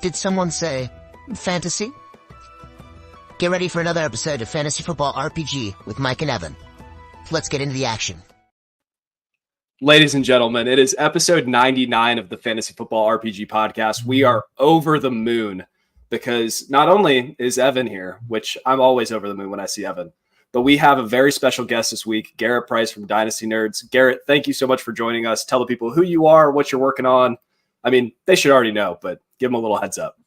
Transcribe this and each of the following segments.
Did someone say fantasy? Get ready for another episode of Fantasy Football RPG with Mike and Evan. Let's get into the action. Ladies and gentlemen, it is episode 99 of the Fantasy Football RPG podcast. We are over the moon because not only is Evan here, which I'm always over the moon when I see Evan, but we have a very special guest this week, Garrett Price from Dynasty Nerds. Garrett, thank you so much for joining us. Tell the people who you are, what you're working on. I mean, they should already know, but give them a little heads up.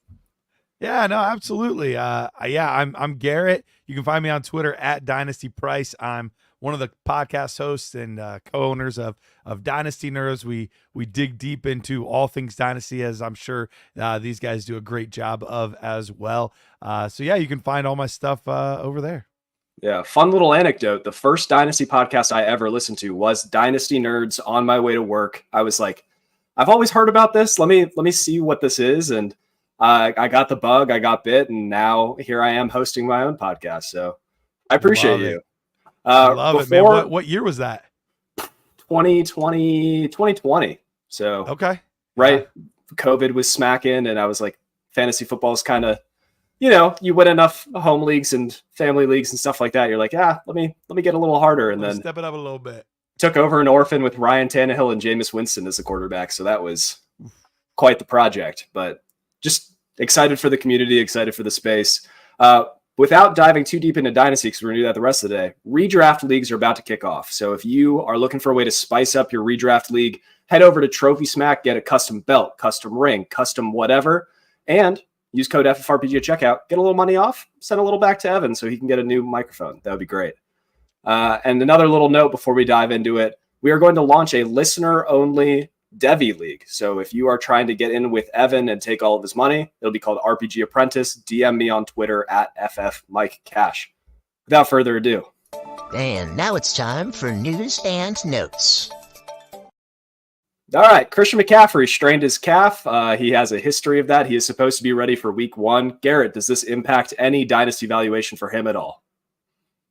Yeah, no, absolutely. I'm Garrett. You can find me on Twitter at Dynasty Price. I'm one of the podcast hosts and co-owners of Dynasty Nerds. We dig deep into all things Dynasty, as I'm sure these guys do a great job of as well. So yeah, you can find all my stuff over there. Yeah, fun little anecdote. The first Dynasty podcast I ever listened to was Dynasty Nerds on my way to work. I was like, I've always heard about this. Let me see what this is. And I got the bug, I got bit, and now here I am hosting my own podcast. So I appreciate you. I love it, man. What year was that? 2020. So okay, right. Yeah. COVID was smacking, and I was like, fantasy football is kind of, you win enough home leagues and family leagues and stuff like that. You're like, let me get a little harder, and then step it up a little bit. Took over an orphan with Ryan Tannehill and Jameis Winston as the quarterback. So that was quite the project, but just excited for the community, excited for the space. Without diving too deep into Dynasty, because we're going to do that the rest of the day, redraft leagues are about to kick off. So if you are looking for a way to spice up your redraft league, head over to Trophy Smack, get a custom belt, custom ring, custom whatever, and use code FFRPG at checkout. Get a little money off, send a little back to Evan so he can get a new microphone. That would be great. And another little note before we dive into it, we are going to launch a listener-only Devi League. So if you are trying to get in with Evan and take all of his money, it'll be called RPG Apprentice. DM me on Twitter at FFMikeCash. Without further ado. And now it's time for news and notes. All right. Christian McCaffrey strained his calf. He has a history of that. He is supposed to be ready for week 1. Garrett, does this impact any dynasty valuation for him at all?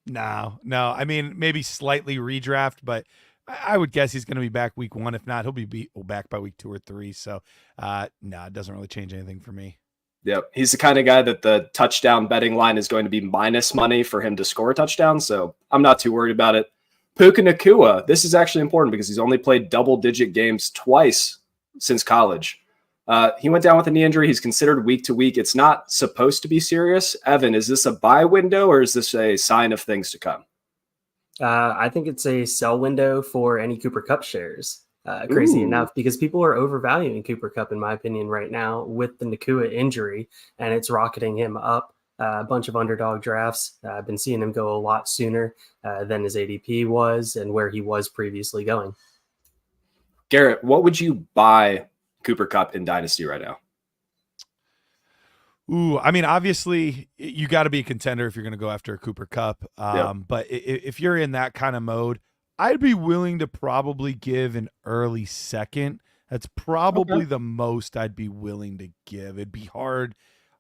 No. I mean, maybe slightly redraft, but I would guess he's going to be back week 1. If not, he'll be back by week 2 or 3. So, it doesn't really change anything for me. Yep. He's the kind of guy that the touchdown betting line is going to be minus money for him to score a touchdown. So I'm not too worried about it. Puka Nacua. This is actually important because he's only played double-digit games twice since college. He went down with a knee injury. He's considered week to week. It's not supposed to be serious. Evan, is this a buy window or is this a sign of things to come? I think it's a sell window for any Cooper Kupp shares. Crazy enough, because people are overvaluing Cooper Kupp, in my opinion, right now with the Nacua injury, and it's rocketing him up. A bunch of underdog drafts. I've been seeing him go a lot sooner than his ADP was and where he was previously going. Garrett, what would you buy Cooper Kupp in Dynasty right now? I mean, obviously, you got to be a contender if you're going to go after a Cooper Kupp. But if you're in that kind of mode, I'd be willing to probably give an early second. That's probably the most I'd be willing to give. It'd be hard.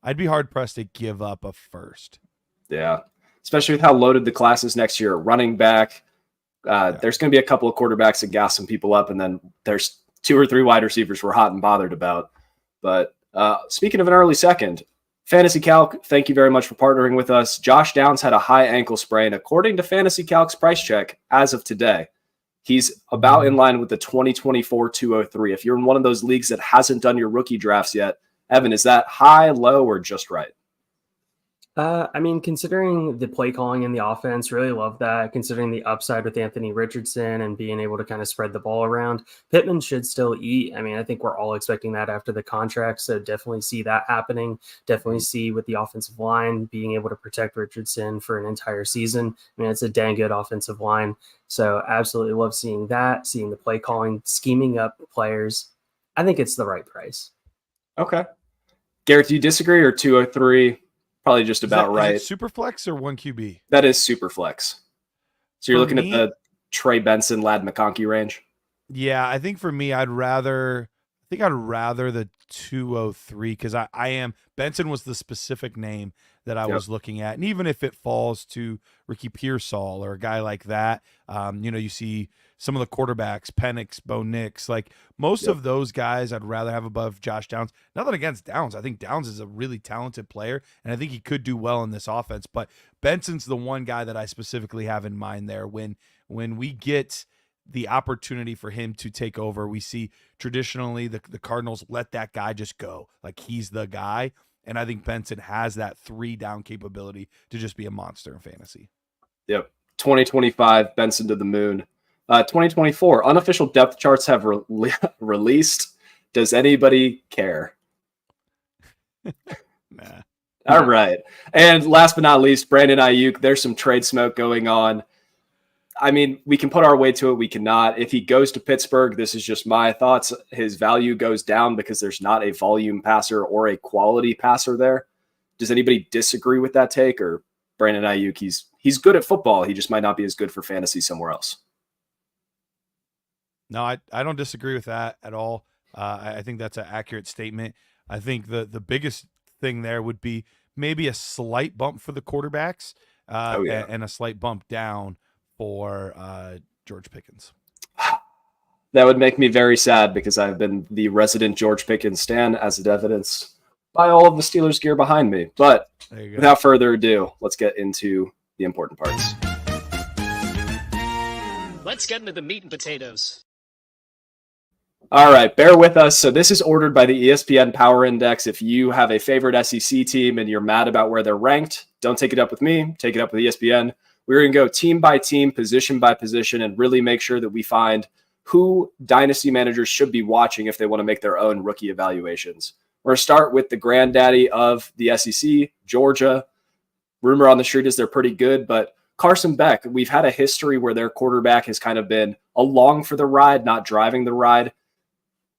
I'd be hard pressed to give up a first. Yeah, especially with how loaded the class is next year. Running back, there's going to be a couple of quarterbacks that gas some people up, and then there's 2 or 3 wide receivers we're hot and bothered about. But speaking of an early second, Fantasy Calc, thank you very much for partnering with us. Josh Downs had a high ankle sprain. According to Fantasy Calc's price check, as of today, he's about in line with the 2024 203. If you're in one of those leagues that hasn't done your rookie drafts yet, Evan, is that high, low, or just right? I mean, considering the play calling in the offense, really love that. Considering the upside with Anthony Richardson and being able to kind of spread the ball around, Pittman should still eat. I mean, I think we're all expecting that after the contract, so definitely see that happening. Definitely see with the offensive line being able to protect Richardson for an entire season. I mean, it's a dang good offensive line, so absolutely love seeing that, seeing the play calling, scheming up players. I think it's the right price. Okay. Garrett, do you disagree, or 203? Probably just about right. Is it super flex or 1 QB? That is super flex. So you're looking at the Trey Benson, Lad McConkey range? Yeah, I think for me, I'd rather think I'd rather the 203 because I am Benson was the specific name that I was looking at. And even if it falls to Ricky Pearsall or a guy like that, you see some of the quarterbacks, Penix, Bo Nix, like most of those guys I'd rather have above Josh Downs. Nothing against Downs. I think Downs is a really talented player, and I think he could do well in this offense. But Benson's the one guy that I specifically have in mind there. When we get the opportunity for him to take over, we see traditionally the Cardinals let that guy just go. Like he's the guy. And I think Benson has that 3-down capability to just be a monster in fantasy. Yep. 2025, Benson to the moon. 2024, unofficial depth charts have released. Does anybody care? Nah. All right. And last but not least, Brandon Ayuk. There's some trade smoke going on. I mean, we can put our way to it. We cannot. If he goes to Pittsburgh, this is just my thoughts. His value goes down because there's not a volume passer or a quality passer there. Does anybody disagree with that take? Or Brandon Ayuk, he's good at football. He just might not be as good for fantasy somewhere else. No, I don't disagree with that at all. I think that's an accurate statement. I think the biggest thing there would be maybe a slight bump for the quarterbacks and a slight bump down for George Pickens. That would make me very sad because I've been the resident George Pickens stan, as evidenced by all of the Steelers gear behind me. But without further ado, let's get into the important parts. Let's get into the meat and potatoes. All right, bear with us. So this is ordered by the ESPN Power Index. If you have a favorite SEC team and you're mad about where they're ranked, don't take it up with me. Take it up with ESPN. We're going to go team by team, position by position, and really make sure that we find who dynasty managers should be watching if they want to make their own rookie evaluations. We're going to start with the granddaddy of the SEC, Georgia. Rumor on the street is they're pretty good, but Carson Beck, we've had a history where their quarterback has kind of been along for the ride, not driving the ride.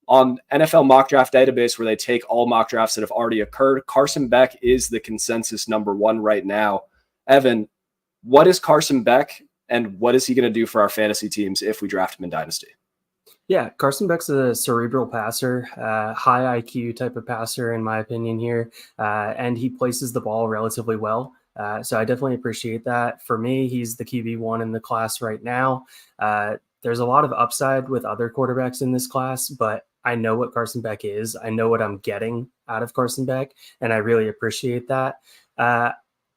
On NFL mock draft database, where they take all mock drafts that have already occurred, Carson Beck is the consensus number one right now. Evan, what is Carson Beck, and what is he going to do for our fantasy teams if we draft him in Dynasty? Yeah, Carson Beck's a cerebral passer, high IQ type of passer, in my opinion here, and he places the ball relatively well. So I definitely appreciate that. For me, he's the QB1 in the class right now. There's a lot of upside with other quarterbacks in this class, but I know what Carson Beck is. I know what I'm getting out of Carson Beck, and I really appreciate that.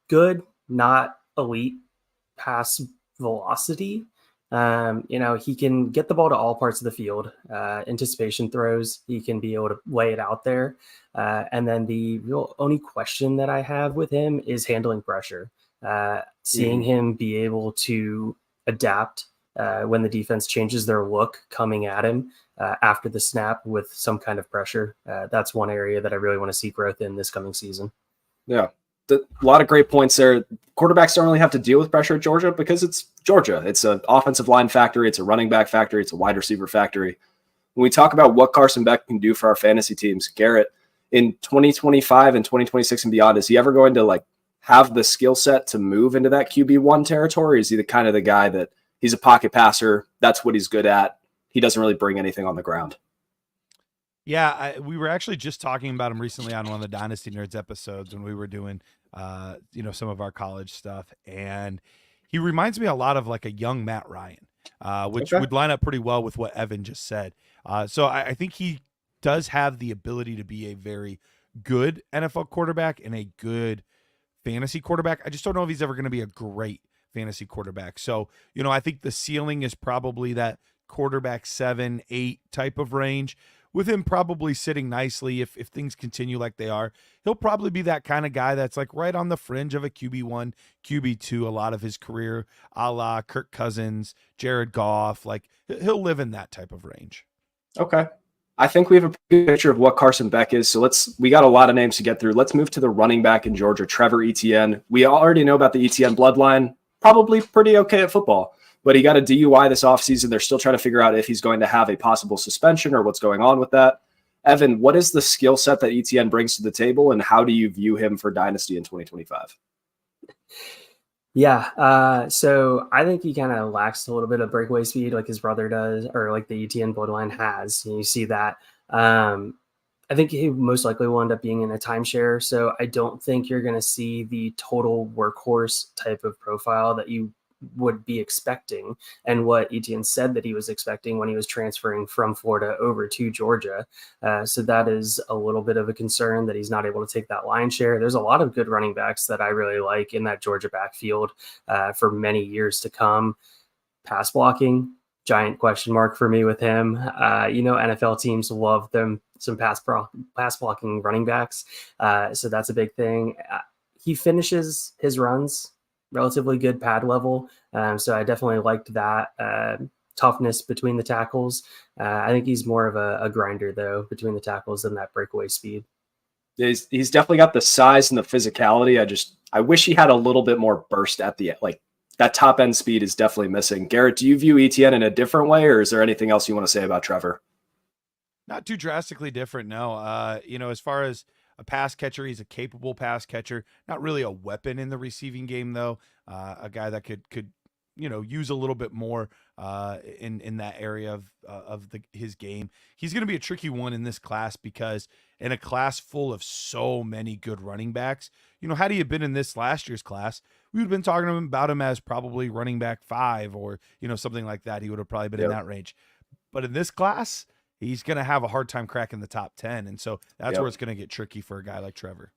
Good, not elite pass velocity. He can get the ball to all parts of the field. Anticipation throws, he can be able to lay it out there. And then the real only question that I have with him is handling pressure. Seeing him be able to adapt when the defense changes their look coming at him after the snap with some kind of pressure. That's one area that I really want to see growth in this coming season. Yeah. A lot of great points there. Quarterbacks don't really have to deal with pressure at Georgia because it's Georgia. It's an offensive line factory. It's a running back factory. It's a wide receiver factory. When we talk about what Carson Beck can do for our fantasy teams, Garrett, in 2025 and 2026 and beyond, is he ever going to have the skill set to move into that QB1 territory? Or is he the kind of the guy that he's a pocket passer? That's what he's good at. He doesn't really bring anything on the ground. Yeah, we were actually just talking about him recently on one of the Dynasty Nerds episodes when we were doing, some of our college stuff. And he reminds me a lot of like a young Matt Ryan, which would line up pretty well with what Evan just said. So I think he does have the ability to be a very good NFL quarterback and a good fantasy quarterback. I just don't know if he's ever going to be a great fantasy quarterback. So, I think the ceiling is probably that quarterback 7-8 type of range, with him probably sitting nicely if things continue like they are. He'll probably be that kind of guy that's like right on the fringe of a QB1, QB2 a lot of his career, a la Kirk Cousins, Jared Goff. Like he'll live in that type of range. Okay. I think we have a good picture of what Carson Beck is. So we got a lot of names to get through. Let's move to the running back in Georgia, Trevor Etienne. We already know about the Etienne bloodline, probably pretty okay at football. But he got a DUI this offseason. They're still trying to figure out if he's going to have a possible suspension or what's going on with that. Evan, what is the skill set that Etienne brings to the table, and how do you view him for Dynasty in 2025? Yeah, so I think he kind of lacks a little bit of breakaway speed like his brother does, or like the Etienne bloodline has. And you see that I think he most likely will end up being in a timeshare. So I don't think you're going to see the total workhorse type of profile that you would be expecting, and what Etienne said that he was expecting when he was transferring from Florida over to Georgia. So that is a little bit of a concern that he's not able to take that line share. There's a lot of good running backs that I really like in that Georgia backfield for many years to come. Pass blocking, giant question mark for me with him. NFL teams love them some pass blocking running backs, so that's a big thing. He finishes his runs relatively good pad level, so I definitely liked that toughness between the tackles. I think he's more of a grinder though between the tackles than that breakaway speed. He's definitely got the size and the physicality. I wish he had a little bit more burst at the like. That top end speed is definitely missing. Garrett, do you view Etienne in a different way, or is there anything else you want to say about Trevor? Not too drastically different, no. As far as a pass catcher, he's a capable pass catcher. Not really a weapon in the receiving game, though. A guy that could use a little bit more in that area of his game. He's going to be a tricky one in this class because in a class full of so many good running backs, had he been in this last year's class, we would have been talking about him as probably running back 5 or something like that. He would have probably been in that range. But in this class, he's going to have a hard time cracking the top 10. And so that's where it's going to get tricky for a guy like Trevor.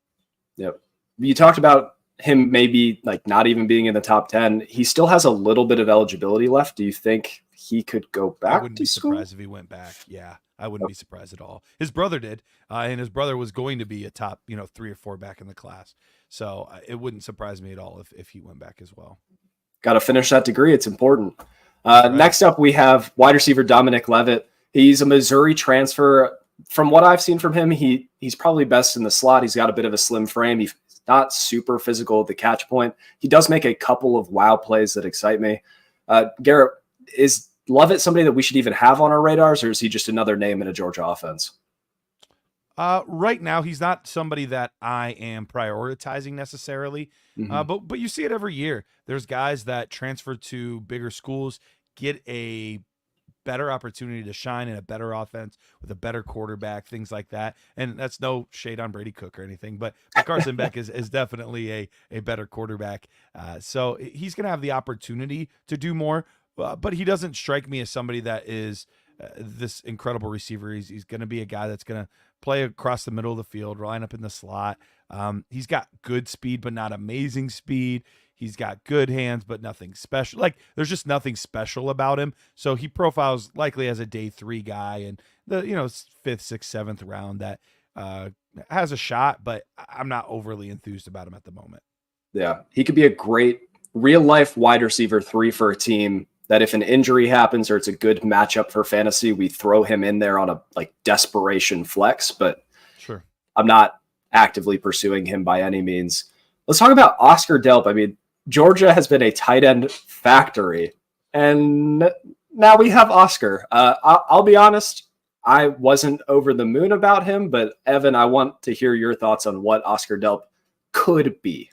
Yep. You talked about him maybe like not even being in the top 10. He still has a little bit of eligibility left. Do you think he could go back? I wouldn't be surprised if he went back. Yeah, I wouldn't be surprised at all. His brother did, and his brother was going to be a top 3 or 4 back in the class. So it wouldn't surprise me at all if he went back as well. Got to finish that degree. It's important. Right. Next up, we have wide receiver Dominic Levitt. He's a Missouri transfer. From what I've seen from him, he's probably best in the slot. He's got a bit of a slim frame. He's not super physical at the catch point. He does make a couple of wow plays that excite me. Garrett, is Levitt somebody that we should even have on our radars, or is he just another name in a Georgia offense? Right now, he's not somebody that I am prioritizing necessarily, but you see it every year. There's guys that transfer to bigger schools, get a better opportunity to shine in a better offense with a better quarterback, things like that. And that's no shade on Brady Cook or anything, but Carson Beck is definitely a better quarterback. So he's going to have the opportunity to do more, but he doesn't strike me as somebody that is this incredible receiver. He's going to be a guy that's going to play across the middle of the field, line up in the slot. He's got good speed, but not amazing speed. He's got good hands, but nothing special. Like, there's just nothing special about him. So he profiles likely as a day 3 guy and the 5th, 6th, 7th round that has a shot, but I'm not overly enthused about him at the moment. Yeah, he could be a great real life wide receiver 3 for a team that if an injury happens or it's a good matchup for fantasy, we throw him in there on a desperation flex. But sure, I'm not actively pursuing him by any means. Let's talk about Oscar Delp. I mean, Georgia has been a tight end factory, and now we have Oscar. I'll be honest, I wasn't over the moon about him, but Evan, I want to hear your thoughts on what Oscar Delp could be.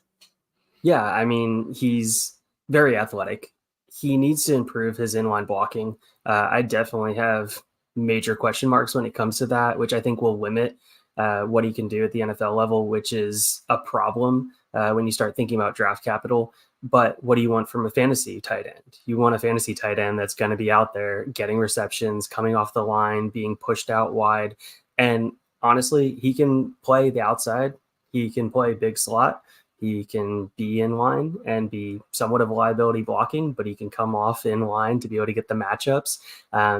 Yeah, I mean, he's very athletic. He needs to improve his inline blocking. I definitely have major question marks when it comes to that, which I think will limit what he can do at the NFL level, which is a problem when you start thinking about draft capital. But what do you want from a fantasy tight end? You want a fantasy tight end that's going to be out there getting receptions, coming off the line, being pushed out wide. And honestly, he can play the outside. He can play big slot. He can be in line and be somewhat of a liability blocking, but he can come off in line to be able to get the matchups.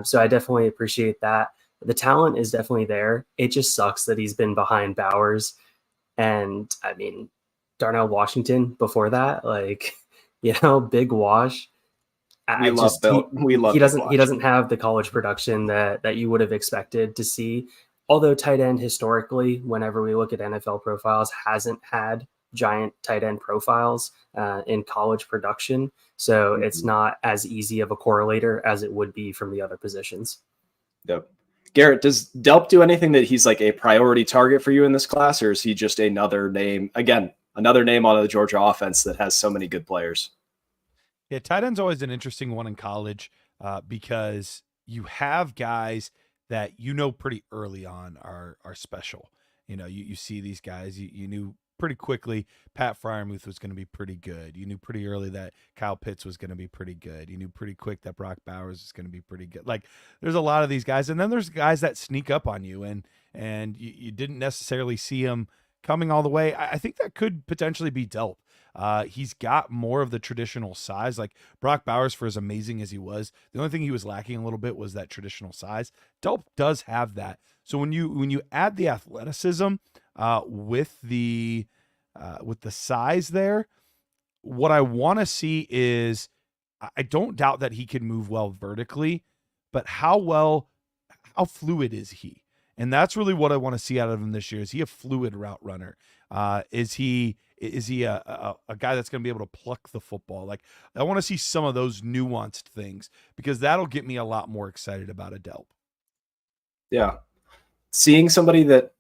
So I definitely appreciate that. The talent is definitely there. It just sucks that he's been behind Bowers. And I mean, Darnell Washington before that, big wash. He doesn't have the college production that you would have expected to see. Although tight end historically, whenever we look at NFL profiles, hasn't had giant tight end profiles in college production. So it's not as easy of a correlator as it would be from the other positions. Yep. Garrett, does Delp do anything that he's like a priority target for you in this class, or is he just another name? Again, another name on the Georgia offense that has so many good players. Yeah, tight end's always an interesting one in college because you have guys that pretty early on are special. You see these guys, you knew pretty quickly Pat Freiermuth was going to be pretty good. You knew pretty early that Kyle Pitts was going to be pretty good. You knew pretty quick that Brock Bowers is going to be pretty good. Like, there's a lot of these guys, and then there's guys that sneak up on you, and you didn't necessarily see them coming all the way. I think that could potentially be Delp. He's got more of the traditional size. Like Brock Bowers, for as amazing as he was, the only thing he was lacking a little bit was that traditional size. Delp does have that. So when you add the athleticism with the size there, what I want to see is, I don't doubt that he can move well vertically, but how fluid is he? And that's really what I want to see out of him this year. Is he a fluid route runner? Is he a guy that's going to be able to pluck the football? Like, I want to see some of those nuanced things, because that'll get me a lot more excited about a Delp. Yeah. Seeing somebody that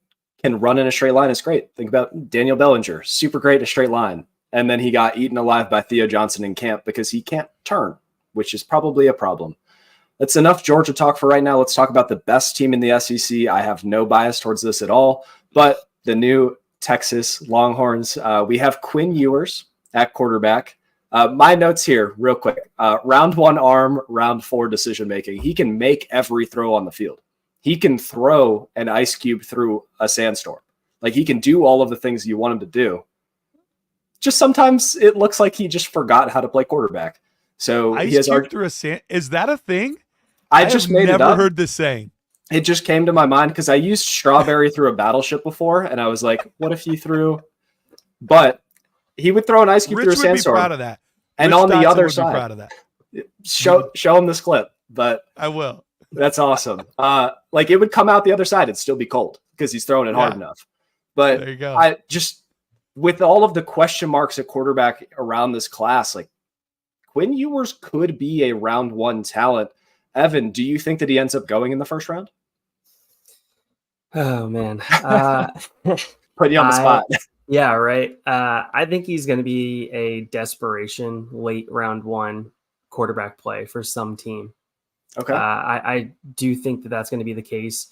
can run in a straight line is great. Think about Daniel Bellinger, super great in a straight line. And then he got eaten alive by Theo Johnson in camp because he can't turn, which is probably a problem. That's enough Georgia talk for right now. Let's talk about the best team in the SEC. I have no bias towards this at all, but the new Texas Longhorns. We have Quinn Ewers at quarterback. My notes here real quick. Round 1 arm, round 4 decision-making. He can make every throw on the field. He can throw an ice cube through a sandstorm. Like, he can do all of the things you want him to do. Just sometimes it looks like he just forgot how to play quarterback. So ice he has cube through a sand. Is that a thing? I just made it up. Never heard this saying. It just came to my mind because I used strawberry through a battleship before, and I was like, what if you threw? But he would throw an ice cube through a sandstorm. Be proud of that. And Rich on the Dotson other would side, be proud of that. Show him this clip. But I will. That's awesome. Like, it would come out the other side. It'd still be cold because he's throwing it hard enough. But there you go. I just, with all of the question marks at quarterback around this class, like, Quinn Ewers could be a round 1 talent. Evan, do you think that he ends up going in the first round? Oh, man. Put you on the spot. Yeah, right. I think he's going to be a desperation late round 1 quarterback play for some team. Okay. I do think that that's going to be the case.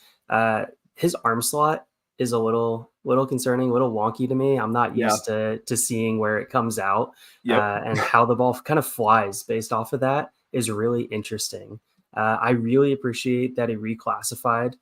His arm slot is a little concerning, a little wonky to me. I'm not used to seeing where it comes out. And how the ball kind of flies based off of that is really interesting. I really appreciate that he reclassified.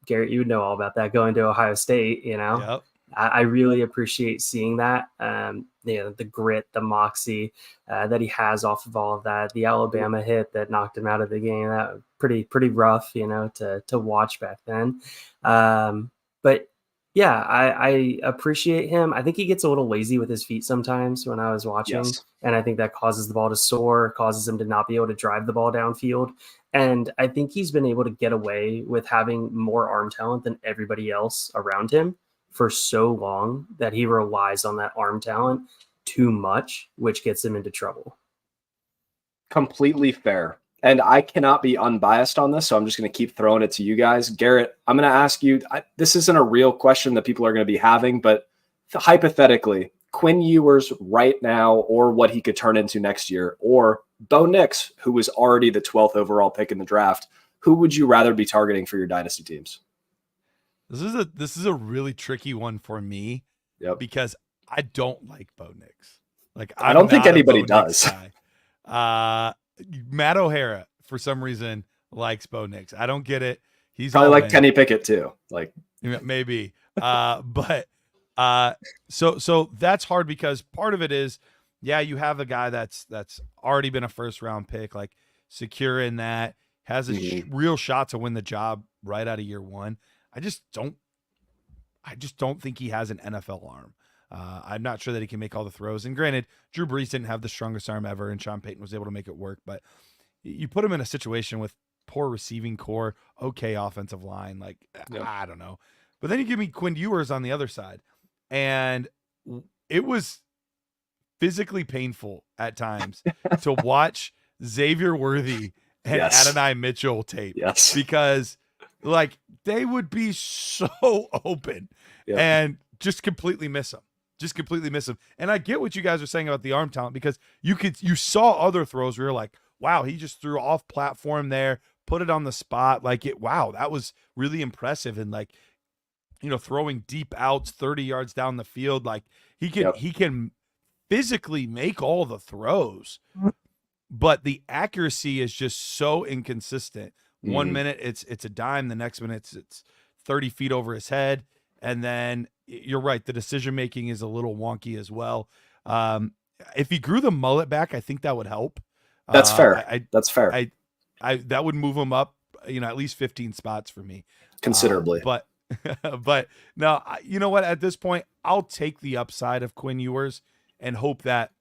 Garrett, you would know all about that going to Ohio State, Yep. I really appreciate seeing that. The grit, the moxie that he has off of all of that. The Alabama hit that knocked him out of the game, that was pretty rough, to watch back then. But yeah, I appreciate him. I think he gets a little lazy with his feet sometimes when I was watching. Yes. And I think that causes the ball to soar, causes him to not be able to drive the ball downfield. And I think he's been able to get away with having more arm talent than everybody else around him for so long that he relies on that arm talent too much, which gets him into trouble. Completely fair. And I cannot be unbiased on this, so I'm just going to keep throwing it to you guys. Garrett, I'm going to ask you, this isn't a real question that people are going to be having, but hypothetically, Quinn Ewers right now, or what he could turn into next year, or Bo Nix, who was already the 12th overall pick in the draft, who would you rather be targeting for your dynasty teams? This is a really tricky one for me, because I don't like Bo Nix. Like, I don't think anybody does. Matt O'Hara, for some reason, likes Bo Nix. I don't get it. He's probably like Kenny Pickett too. Like, maybe. So that's hard, because part of it is, you have a guy that's already been a first round pick, like secure in that, has a real shot to win the job right out of year 1. I just don't think he has an NFL arm. I'm not sure that he can make all the throws. And granted, Drew Brees didn't have the strongest arm ever, and Sean Payton was able to make it work. But you put him in a situation with poor receiving core, okay offensive line, like, I don't know. But then you give me Quinn Ewers on the other side, and it was physically painful at times to watch Xavier Worthy and Adonai Mitchell tape. Yes. Because, like, they would be so open and just completely miss them. And I get what you guys are saying about the arm talent, because you saw other throws where you're like, wow, he just threw off platform there, put it on the spot. Like wow, that was really impressive. And like, throwing deep outs 30 yards down the field, like he can physically make all the throws, but the accuracy is just so inconsistent. One minute it's a dime, the next minute it's 30 feet over his head. And then you're right, the decision making is a little wonky as well. If he grew the mullet back, I think that would help. That's fair. That's fair. I that would move him up, at least 15 spots for me. Considerably. But no, you know what? At this point, I'll take the upside of Quinn Ewers and hope that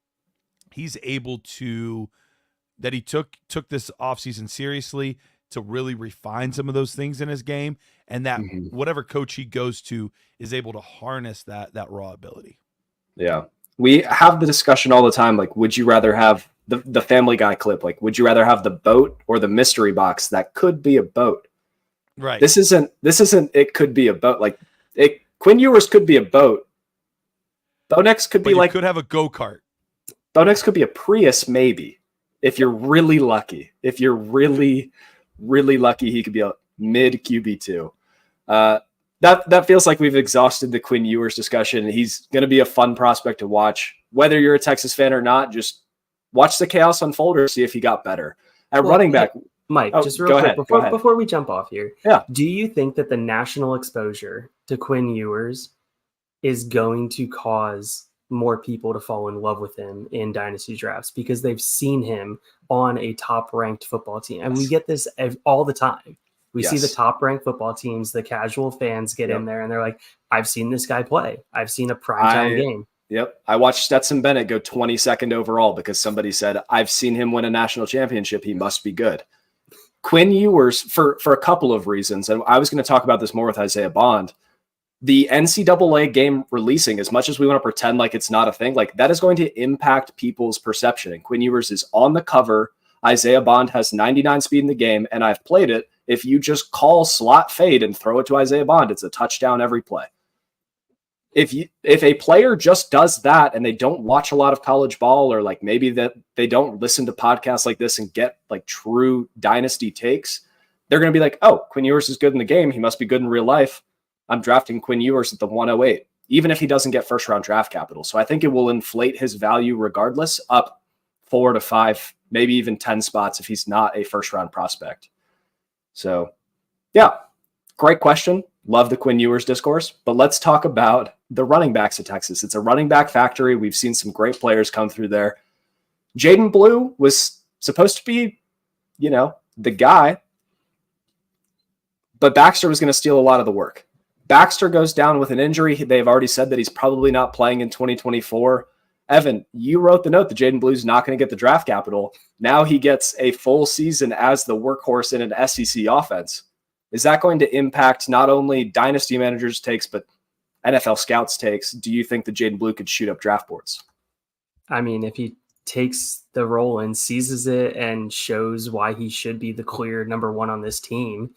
he's able to, that he took this offseason seriously to really refine some of those things in his game, and that whatever coach he goes to is able to harness that raw ability. Yeah. We have the discussion all the time. Like, would you rather have the Family Guy clip? Like, would you rather have the boat or the mystery box that could be a boat? Right. This isn't, it could be a boat. Like Quinn Ewers could be a boat. Bo Nix could be could have a go-kart. Bo Nix could be a Prius, maybe, if you're really lucky. If you're really, really lucky, he could be a mid QB2. That feels like we've exhausted the Quinn Ewers discussion. He's going to be a fun prospect to watch. Whether you're a Texas fan or not, just watch the chaos unfold or see if he got better. At running back, Mike, just real quick before we jump off here. Yeah. Do you think that the national exposure to Quinn Ewers is going to cause more people to fall in love with him in dynasty drafts because they've seen him on a top-ranked football team? And we get this all the time. We see the top-ranked football teams, the casual fans get in there, and they're like, I've seen this guy play. I've seen a primetime game. Yep. I watched Stetson Bennett go 22nd overall because somebody said, I've seen him win a national championship. He must be good. Quinn Ewers, for a couple of reasons, and I was going to talk about this more with Isaiah Bond, the NCAA game releasing, as much as we want to pretend like it's not a thing, like that is going to impact people's perception. And Quinn Ewers is on the cover. Isaiah Bond has 99 speed in the game, and I've played it. If you just call slot fade and throw it to Isaiah Bond, it's a touchdown every play. If a player just does that and they don't watch a lot of college ball, or like maybe that they don't listen to podcasts like this and get like true dynasty takes, they're going to be like, oh, Quinn Ewers is good in the game. He must be good in real life. I'm drafting Quinn Ewers at the 108, even if he doesn't get first round draft capital. So I think it will inflate his value regardless, up 4 to 5, maybe even 10 spots if he's not a first round prospect. So yeah, great question. Love the Quinn Ewers discourse, but let's talk about the running backs of Texas. It's a running back factory. We've seen some great players come through there. Jaden Blue was supposed to be, the guy, but Baxter was going to steal a lot of the work. Baxter goes down with an injury. They've already said that he's probably not playing in 2024. Evan, you wrote the note that Jaden Blue's not going to get the draft capital. Now he gets a full season as the workhorse in an SEC offense. Is that going to impact not only dynasty managers' takes, but NFL scouts' takes? Do you think that Jaden Blue could shoot up draft boards? I mean, if he takes the role and seizes it and shows why he should be the clear number one on this team,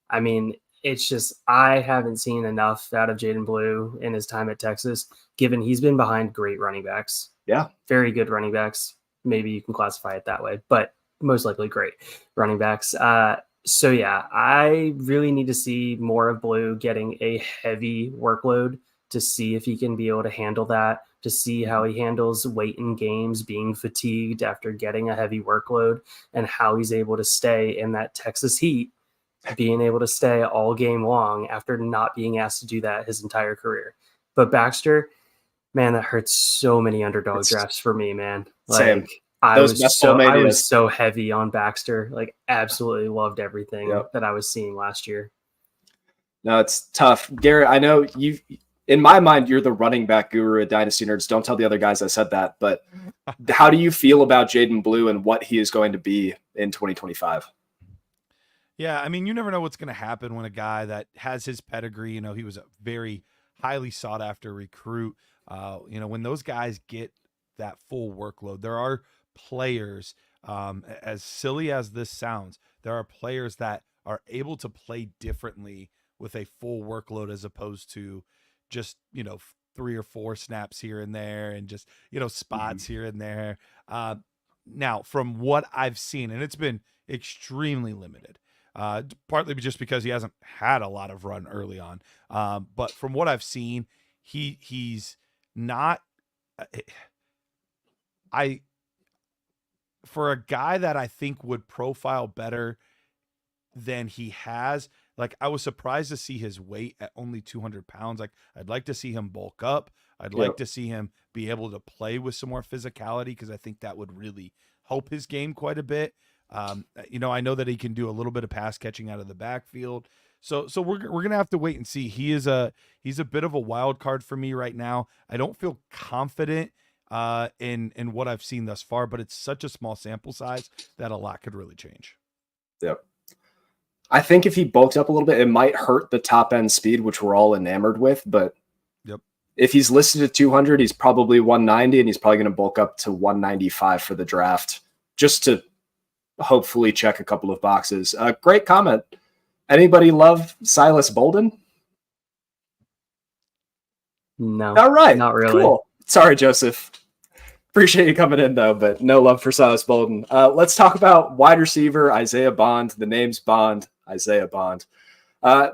I mean, it's just, I haven't seen enough out of Jaden Blue in his time at Texas, given he's been behind great running backs. Yeah. Very good running backs. Maybe you can classify it that way, but most likely great running backs. So yeah, I really need to see more of Blue getting a heavy workload to see if he can be able to handle that, to see how he handles weight in games, being fatigued after getting a heavy workload, and how he's able to stay in that Texas heat, being able to stay all game long after not being asked to do that his entire career. But Baxter, man, that hurts so many underdog drafts for me, man. Same. I was so heavy on Baxter, like absolutely loved everything that I was seeing last year. No, it's tough. Garrett, I know in my mind, you're the running back guru at Dynasty Nerds. Don't tell the other guys I said that, but how do you feel about Jaden Blue and what he is going to be in 2025? Yeah, I mean, you never know what's going to happen when a guy that has his pedigree, he was a very highly sought after recruit. When those guys get that full workload, there are players, as silly as this sounds, there are players that are able to play differently with a full workload as opposed to just, 3 or 4 snaps here and there and just, spots here and there. Now, from what I've seen, and it's been extremely limited, partly just because he hasn't had a lot of run early on. But from what I've seen, he's not. For a guy that I think would profile better than he has, like I was surprised to see his weight at only 200 pounds. Like I'd like to see him bulk up. I'd like to see him be able to play with some more physicality, because I think that would really help his game quite a bit. I know that he can do a little bit of pass catching out of the backfield. So we're gonna have to wait and see. He's a bit of a wild card for me right now. I don't feel confident in what I've seen thus far, but it's such a small sample size that a lot could really change. Yep. I think if he bulked up a little bit, it might hurt the top end speed, which we're all enamored with. But if he's listed at 200, he's probably 190, and he's probably going to bulk up to 195 for the draft, just to hopefully check a couple of boxes. Great comment. Anybody love Silas Bolden? No. All right. Not really. Cool. Sorry, Joseph. Appreciate you coming in, though, but no love for Silas Bolden. Let's talk about wide receiver Isaiah Bond. The name's Bond, Isaiah Bond.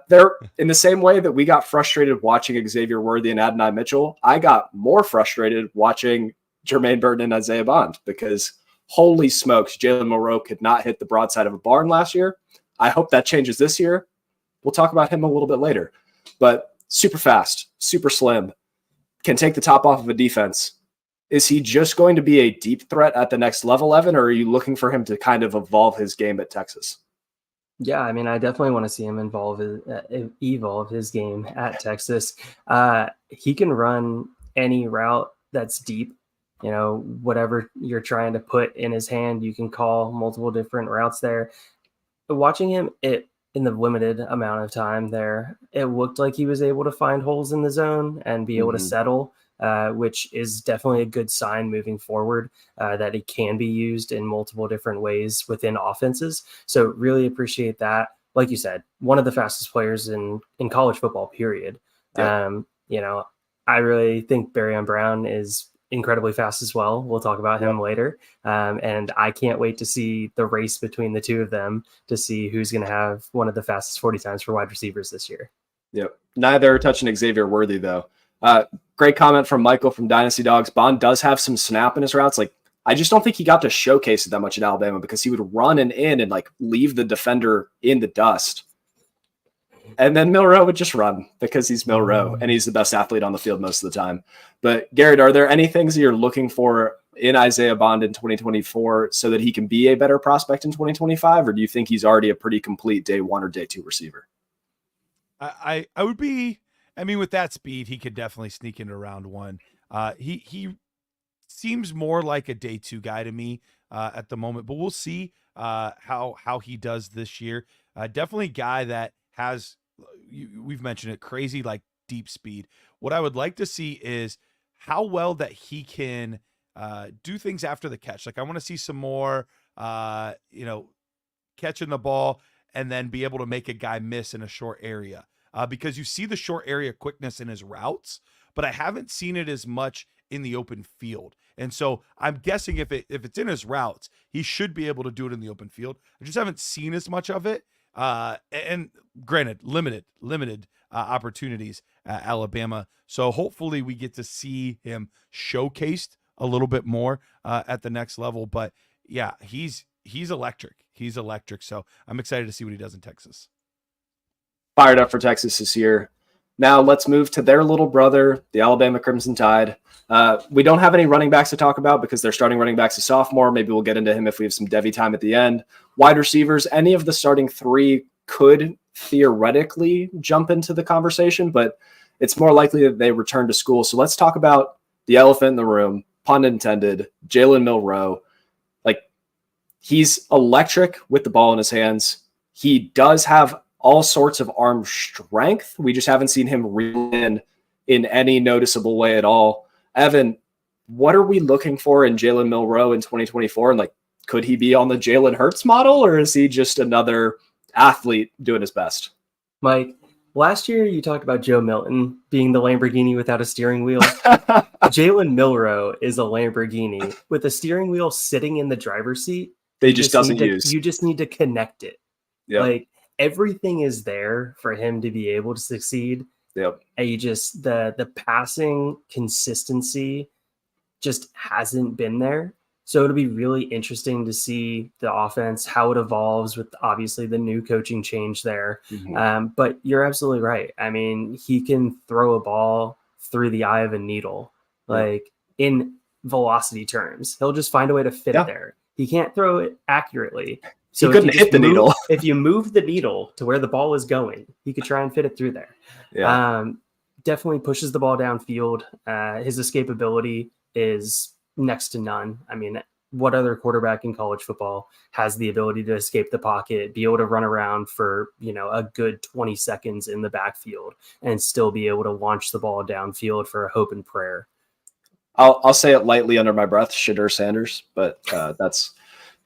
They're in the same way that we got frustrated watching Xavier Worthy and Adonai Mitchell. I got more frustrated watching Jermaine Burton and Isaiah Bond, because holy smokes, Jalen Milroe could not hit the broadside of a barn last year. I hope that changes this year. We'll talk about him a little bit later, but super fast, super slim, can take the top off of a defense. Is he just going to be a deep threat at the next level, Evan, or are you looking for him to kind of evolve his game at Texas? Yeah, I mean, I definitely want to see him evolve his game at Texas. He can run any route that's deep. Whatever you're trying to put in his hand, you can call multiple different routes there. But watching him in the limited amount of time there, it looked like he was able to find holes in the zone and be able to settle, which is definitely a good sign moving forward, that he can be used in multiple different ways within offenses. So really appreciate that. Like you said, one of the fastest players in college football, period. Yeah. I really think Barryon Brown is incredibly fast as well. We'll talk about him later. And I can't wait to see the race between the two of them to see who's going to have one of the fastest 40 times for wide receivers this year. Yep. Neither are touching Xavier Worthy, though. Great comment from Michael from Dynasty Dogs. Bond does have some snap in his routes. Like, I just don't think he got to showcase it that much in Alabama, because he would run and in and like leave the defender in the dust. And then Milroe would just run because he's Milroe and he's the best athlete on the field most of the time. But Garrett, are there any things that you're looking for in Isaiah Bond in 2024 so that he can be a better prospect in 2025? Or do you think he's already a pretty complete day one or day two receiver? I would be, with that speed, he could definitely sneak into round one. He seems more like a day two guy to me at the moment, but we'll see how he does this year. Definitely a guy that has, we've mentioned it, crazy like deep speed. What I would like to see is how well that he can do things after the catch. Like I want to see some more, catching the ball and then be able to make a guy miss in a short area. Because you see the short area quickness in his routes, but I haven't seen it as much in the open field. And so I'm guessing if it's in his routes, he should be able to do it in the open field. I just haven't seen as much of it. And granted, limited opportunities at Alabama. So hopefully we get to see him showcased a little bit more at the next level. But yeah, he's electric. He's electric. So I'm excited to see what he does in Texas. Fired up for Texas this year. Now let's move to their little brother, the Alabama Crimson Tide. We don't have any running backs to talk about because they're starting running backs a sophomore. Maybe we'll get into him if we have some Devy time at the end. Wide receivers, any of the starting three could theoretically jump into the conversation, but it's more likely that they return to school. So let's talk about the elephant in the room, pun intended, Jalen Milroe. Like, he's electric with the ball in his hands. He does have all sorts of arm strength. We just haven't seen him reel in any noticeable way at all. Evan, what are we looking for in Jalen Milroe in 2024? And like, could he be on the Jalen Hurts model, or is he just another athlete doing his best? Mike, last year you talked about Joe Milton being the Lamborghini without a steering wheel. Jalen Milroe is a Lamborghini with a steering wheel sitting in the driver's seat. They just doesn't use. You just need to connect it. Yep. Like, everything is there for him to be able to succeed. Yep. And you just the passing consistency just hasn't been there. So it'll be really interesting to see the offense, how it evolves with obviously the new coaching change there. But you're absolutely right. I mean, he can throw a ball through the eye of a needle, like in velocity terms. He'll just find a way to fit it there. He can't throw it accurately. So he couldn't hit the needle. If you move the needle to where the ball is going, he could try and fit it through there. Yeah. Definitely pushes the ball downfield. His escapability is next to none. I mean, what other quarterback in college football has the ability to escape the pocket, be able to run around for, a good 20 seconds in the backfield and still be able to launch the ball downfield for a hope and prayer? I'll say it lightly under my breath, Shadur Sanders, but that's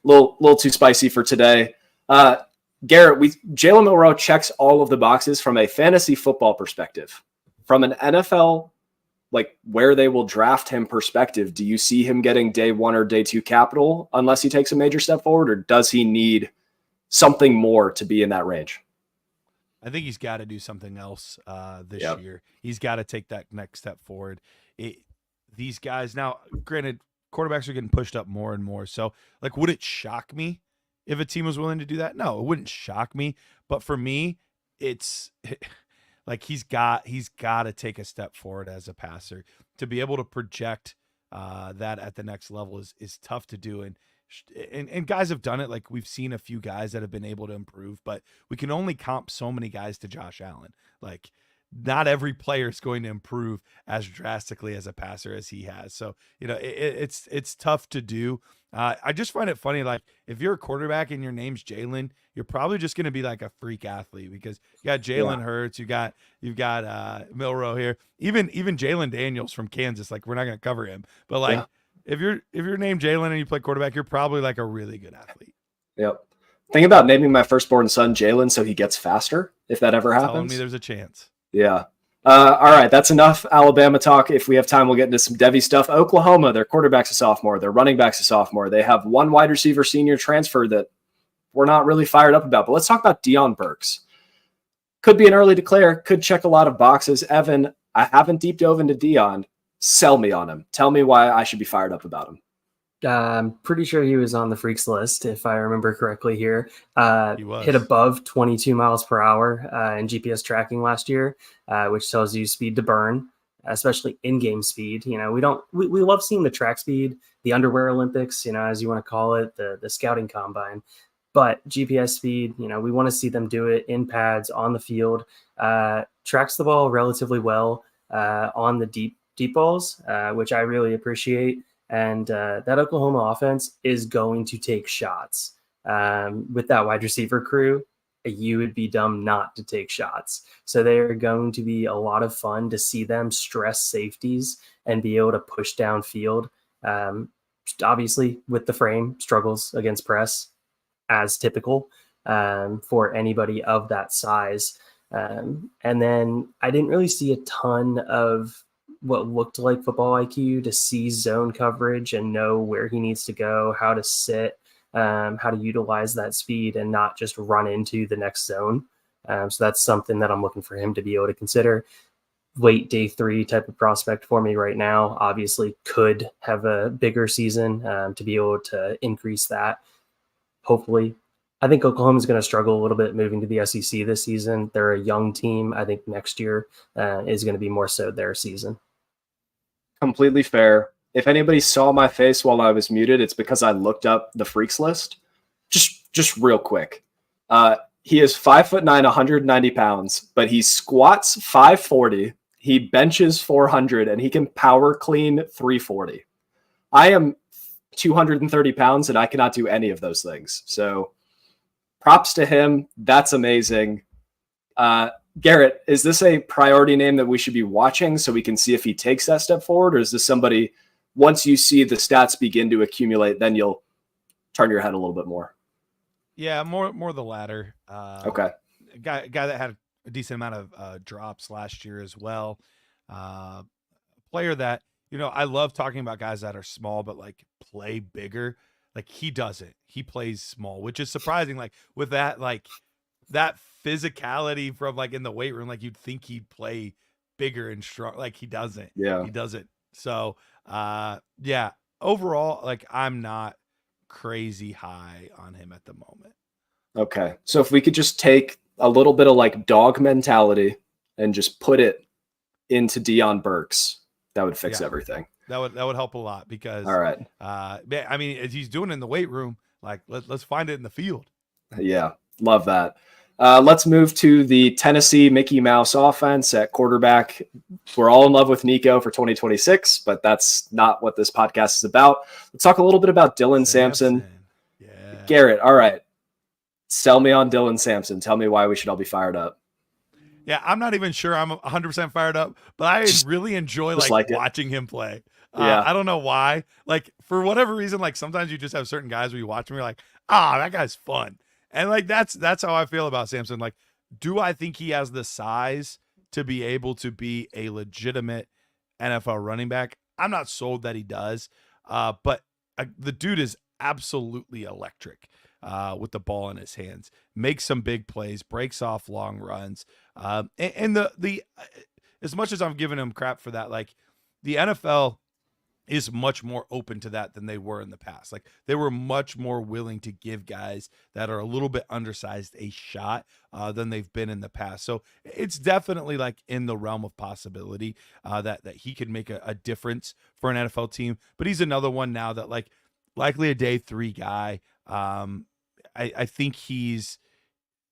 a little too spicy for today. Garrett, Jalen Milroe checks all of the boxes from a fantasy football perspective. From an NFL, like where they will draft him perspective, do you see him getting day 1 or day 2 capital unless he takes a major step forward, or does he need something more to be in that range? I think he's got to do something else this year. He's got to take that next step forward. These guys now, granted, quarterbacks are getting pushed up more and more. So, like, would it shock me if a team was willing to do that? No, it wouldn't shock me. But for me, it's like he's got to take a step forward as a passer. To be able to project that at the next level is tough to do. And guys have done it. Like, we've seen a few guys that have been able to improve, but we can only comp so many guys to Josh Allen. Like, not every player is going to improve as drastically as a passer as he has. So, it's tough to do. I just find it funny. Like, if you're a quarterback and your name's Jalen, you're probably just going to be like a freak athlete because you got Jalen Hurts, you've got Milroe here, even Jalen Daniels from Kansas. Like, we're not going to cover him, but like, if you're named Jalen and you play quarterback, you're probably like a really good athlete. Yep. Think about naming my firstborn son Jalen so he gets faster, if that ever happens. Telling me there's a chance. Yeah. All right. That's enough Alabama talk. If we have time, we'll get into some Devy stuff. Oklahoma, their quarterback's a sophomore. Their running back's a sophomore. They have one wide receiver senior transfer that we're not really fired up about. But let's talk about Deion Burks. Could be an early declare. Could check a lot of boxes. Evan, I haven't deep dove into Deion. Sell me on him. Tell me why I should be fired up about him. I'm pretty sure he was on the freaks list, if I remember correctly here. He was. Hit above 22 miles per hour in GPS tracking last year, which tells you speed to burn, especially in-game speed. We love seeing the track speed, the underwear Olympics, as you want to call it, the scouting combine. But GPS speed, we want to see them do it in pads, on the field, tracks the ball relatively well on the deep balls, which I really appreciate. And that Oklahoma offense is going to take shots. With that wide receiver crew, you would be dumb not to take shots. So they're going to be a lot of fun to see them stress safeties and be able to push downfield. Obviously, with the frame, struggles against press, as typical for anybody of that size. And then I didn't really see a ton of what looked like football IQ to see zone coverage and know where he needs to go, how to sit, how to utilize that speed and not just run into the next zone. So that's something that I'm looking for him to be able to consider. Late day 3 type of prospect for me right now. Obviously could have a bigger season to be able to increase that. Hopefully. I think Oklahoma's going to struggle a little bit moving to the SEC this season. They're a young team. I think next year is going to be more so their season. Completely fair. If anybody saw my face while I was muted, it's because I looked up the freaks list. Just real quick. He is 5'9", 190 pounds, but he squats 540. He benches 400 and he can power clean 340. I am 230 pounds and I cannot do any of those things. So props to him. That's amazing. Garrett, is this a priority name that we should be watching so we can see if he takes that step forward? Or is this somebody, once you see the stats begin to accumulate, then you'll turn your head a little bit more? Yeah, more the latter. Okay. A guy that had a decent amount of drops last year as well. Player that, I love talking about guys that are small, but like play bigger. Like he doesn't. He plays small, which is surprising. Like with that, like that physicality from like in the weight room, like you'd think he'd play bigger and strong. Like he doesn't. Yeah. He doesn't. So yeah. Overall, like I'm not crazy high on him at the moment. Okay. So if we could just take a little bit of like dog mentality and just put it into Deion Burks, that would fix everything. That would help a lot because all right. I mean, as he's doing in the weight room, like let's find it in the field. Yeah, love that. Let's move to the Tennessee Mickey Mouse offense at quarterback. We're all in love with Nico for 2026, but that's not what this podcast is about. Let's talk a little bit about Dylan Sampson. Yeah. Garrett, all right. Sell me on Dylan Sampson. Tell me why we should all be fired up. Yeah, I'm not even sure I'm 100% fired up, but I really enjoy like watching him play. Yeah. I don't know why. Like for whatever reason, like sometimes you just have certain guys where you watch them, you're like, that guy's fun. And like that's how I feel about Sampson. Like, do I think he has the size to be able to be a legitimate NFL running back? I'm not sold that he does. But the dude is absolutely electric with the ball in his hands. Makes some big plays, breaks off long runs. And the as much as I'm giving him crap for that, like the NFL is much more open to that than they were in the past. Like they were much more willing to give guys that are a little bit undersized a shot than they've been in the past. So it's definitely like in the realm of possibility that he could make a difference for an NFL team. But he's another one now that like likely a day 3 guy. I think he's,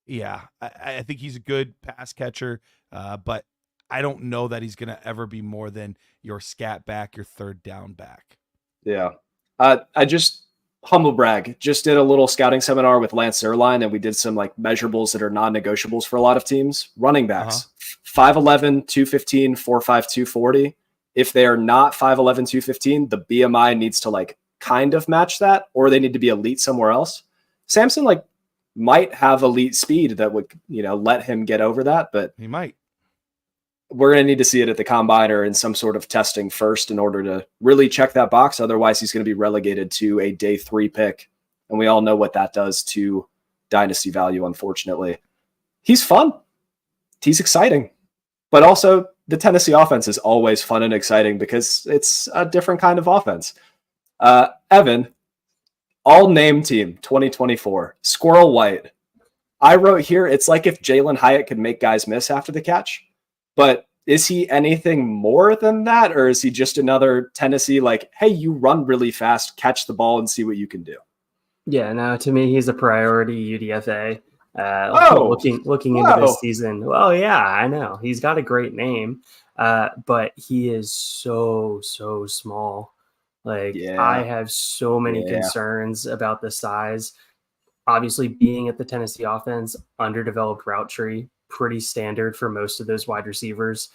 I think he's a good pass catcher, but I don't know that he's going to ever be more than your scat back, your third down back. Yeah. I just humble brag, just did a little scouting seminar with Lance Zierlein, and we did some like measurables that are non-negotiables for a lot of teams. Running backs, 5'11", 215, 4'5", 240. If they are not 5'11", 215, the BMI needs to like kind of match that, or they need to be elite somewhere else. Sampson like might have elite speed that would, let him get over that, but he might. We're going to need to see it at the combine or in some sort of testing first in order to really check that box. Otherwise, he's going to be relegated to a day 3 pick. And we all know what that does to dynasty value, unfortunately. He's fun. He's exciting. But also, the Tennessee offense is always fun and exciting because it's a different kind of offense. Evan, all-name team 2024, Squirrel White. I wrote here, it's like if Jalen Hyatt could make guys miss after the catch. But is he anything more than that? Or is he just another Tennessee, like, hey, you run really fast, catch the ball and see what you can do? Yeah, no, to me, he's a priority UDFA. Looking into this season. Well, yeah, I know. He's got a great name, but he is so small. Like, I have so many concerns about the size. Obviously, being at the Tennessee offense, underdeveloped route tree, pretty standard for most of those wide receivers.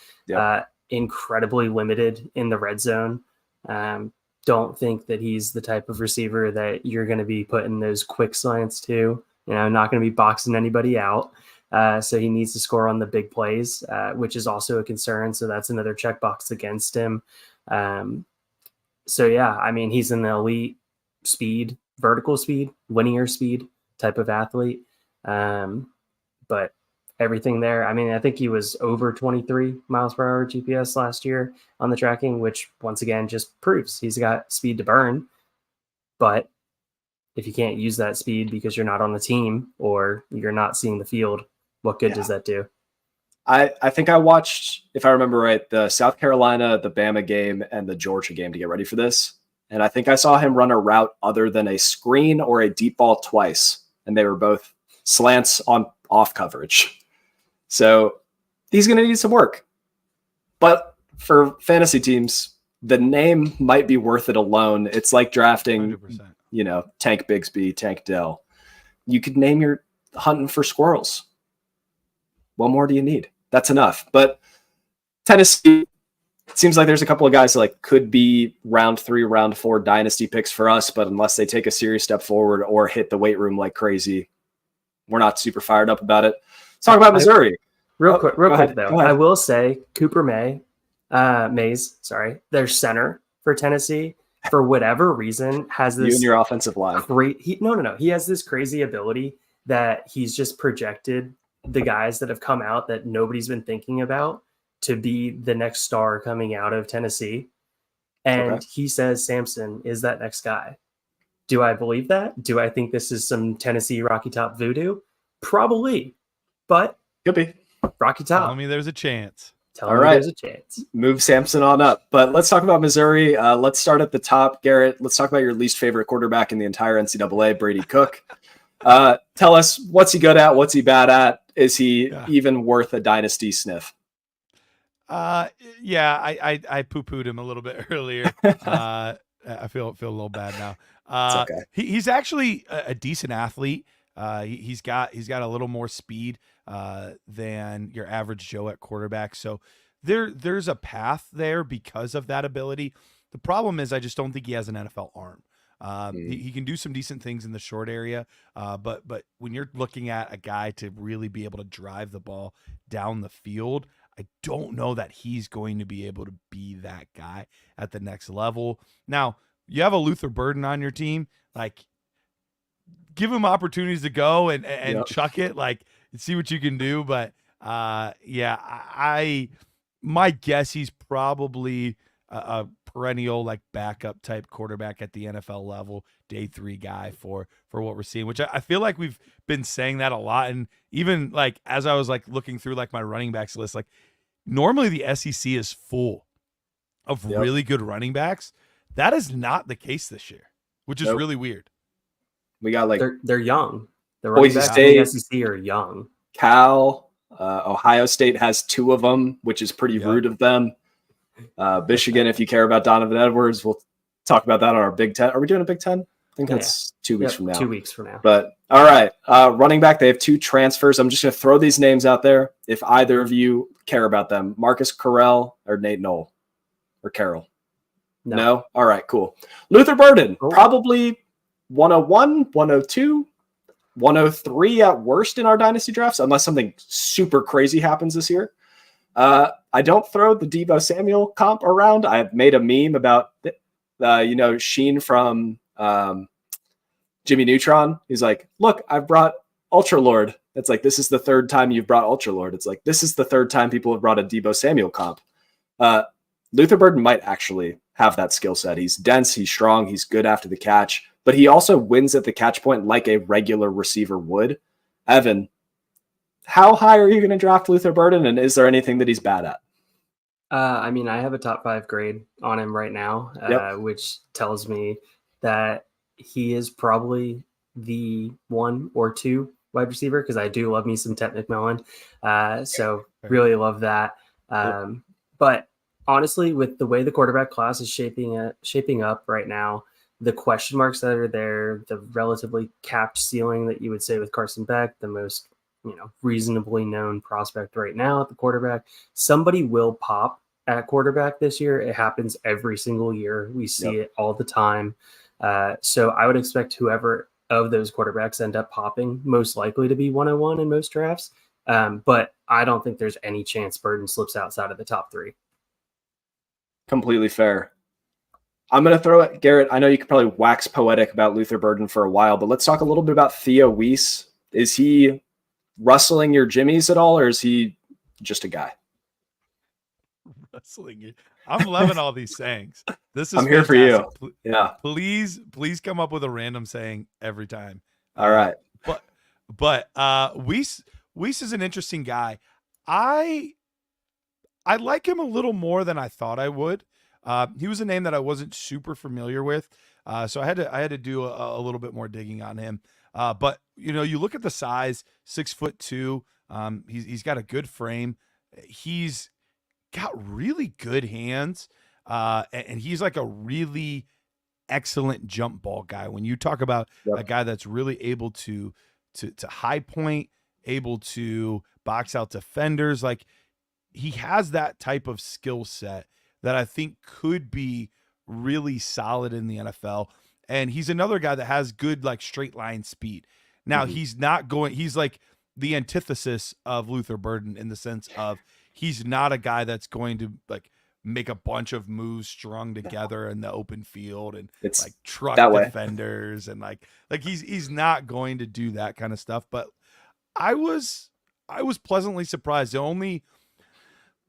Incredibly limited in the red zone. Don't think that he's the type of receiver that you're going to be putting those quick slants to. Not going to be boxing anybody out. So he needs to score on the big plays, which is also a concern. So that's another checkbox against him. So yeah, I mean, he's an elite speed, vertical speed, linear speed type of athlete. But everything there, I mean, I think he was over 23 miles per hour GPS last year on the tracking, which once again just proves he's got speed to burn. But if you can't use that speed because you're not on the team or you're not seeing the field, what good does that do? I think I watched, if I remember right, the South Carolina, the Bama game, and the Georgia game to get ready for this. And I think I saw him run a route other than a screen or a deep ball twice. And they were both slants on off coverage. So he's going to need some work. But for fantasy teams, the name might be worth it alone. It's like drafting, 100%. Tank Bigsby, Tank Dell. You could name your hunting for squirrels. What more do you need? That's enough. But Tennessee, it seems like there's a couple of guys that like could be round 3, round 4 dynasty picks for us, but unless they take a serious step forward or hit the weight room like crazy, we're not super fired up about it. Let's talk about Missouri. Real quick though. I will say Cooper Mays, their center for Tennessee, for whatever reason, has this you and your offensive line. He has this crazy ability that he's just projected the guys that have come out that nobody's been thinking about to be the next star coming out of Tennessee. And he says Samson is that next guy. Do I believe that? Do I think this is some Tennessee Rocky Top voodoo? Probably. But could be. Rocky Top. Tell me there's a chance. Tell me there's a chance. Move Samson on up. But let's talk about Missouri. Let's start at the top. Garrett, let's talk about your least favorite quarterback in the entire NCAA, Brady Cook. Tell us, what's he good at? What's he bad at? Is he even worth a dynasty sniff? Yeah, I poo-pooed him a little bit earlier. I feel a little bad now. It's okay. He's actually a decent athlete. He's got a little more speed than your average Joe at quarterback. So there's a path there because of that ability. The problem is I just don't think he has an NFL arm. He can do some decent things in the short area, but when you're looking at a guy to really be able to drive the ball down the field, I don't know that he's going to be able to be that guy at the next level. Now, you have a Luther Burden on your team, like give him opportunities to go and chuck it, like see what you can do. But my guess he's probably a perennial like backup type quarterback at the NFL level, day 3 guy for what we're seeing, which I feel like we've been saying that a lot. And even like, as I was like looking through like my running backs list, like normally the SEC is full of really good running backs. That is not the case this year, which is really weird. We got like, they're young. The running backs in the SEC are young. Cal, Ohio State has 2 of them, which is pretty rude of them. Michigan, if you care about Donovan Edwards, we'll talk about that on our Big Ten. Are we doing a Big Ten? I think that's 2 weeks from now. 2 weeks from now. But all right, running back, they have 2 transfers. I'm just going to throw these names out there. If either of you care about them, Marcus Carrell or Nate Knoll or Carroll. No? All right, cool. Luther Burden, probably 101, 102, 103 at worst in our dynasty drafts, unless something super crazy happens this year. I don't throw the Deebo Samuel comp around. I've made a meme about, Sheen from Jimmy Neutron. He's like, look, I've brought Ultra Lord. It's like, this is the 3rd time you've brought Ultra Lord. It's like, this is the 3rd time people have brought a Deebo Samuel comp. Luther Burden might actually have that skill set. He's dense, he's strong, he's good after the catch, but he also wins at the catch point like a regular receiver would. Evan, how high are you going to draft Luther Burden, and is there anything that he's bad at? I have a top 5 grade on him right now, which tells me that he is probably the 1 or 2 wide receiver, because I do love me some Ted McMillan. So really love that. But honestly, with the way the quarterback class is shaping up right now, the question marks that are there, the relatively capped ceiling that you would say with Carson Beck, the most reasonably known prospect right now at the quarterback, somebody will pop at quarterback this year. It happens every single year. We see it all the time. So I would expect whoever of those quarterbacks end up popping, most likely to be 101 in most drafts. But I don't think there's any chance Burden slips outside of the top 3. Completely fair. I'm going to throw it, Garrett. I know you could probably wax poetic about Luther Burden for a while, but let's talk a little bit about Theo Weiss. Is he rustling your jimmies at all, or is he just a guy? Rustling you. I'm loving all these sayings. This is I'm here fantastic. for you. Yeah. Please come up with a random saying every time. All right. But Weiss is an interesting guy. I like him a little more than I thought I would. He was a name that I wasn't super familiar with. So I had to do a little bit more digging on him. But you look at the size, 6'2". He's got a good frame. He's got really good hands. And he's like a really excellent jump ball guy. When you talk about a guy that's really able to high point, able to box out defenders, like he has that type of skill set that I think could be really solid in the NFL. And he's another guy that has good, like, straight line speed. Now, he's like the antithesis of Luther Burden in the sense of he's not a guy that's going to, like, make a bunch of moves strung together in the open field and It's like truck that way. defenders and like he's not going to do that kind of stuff. But I was pleasantly surprised. The only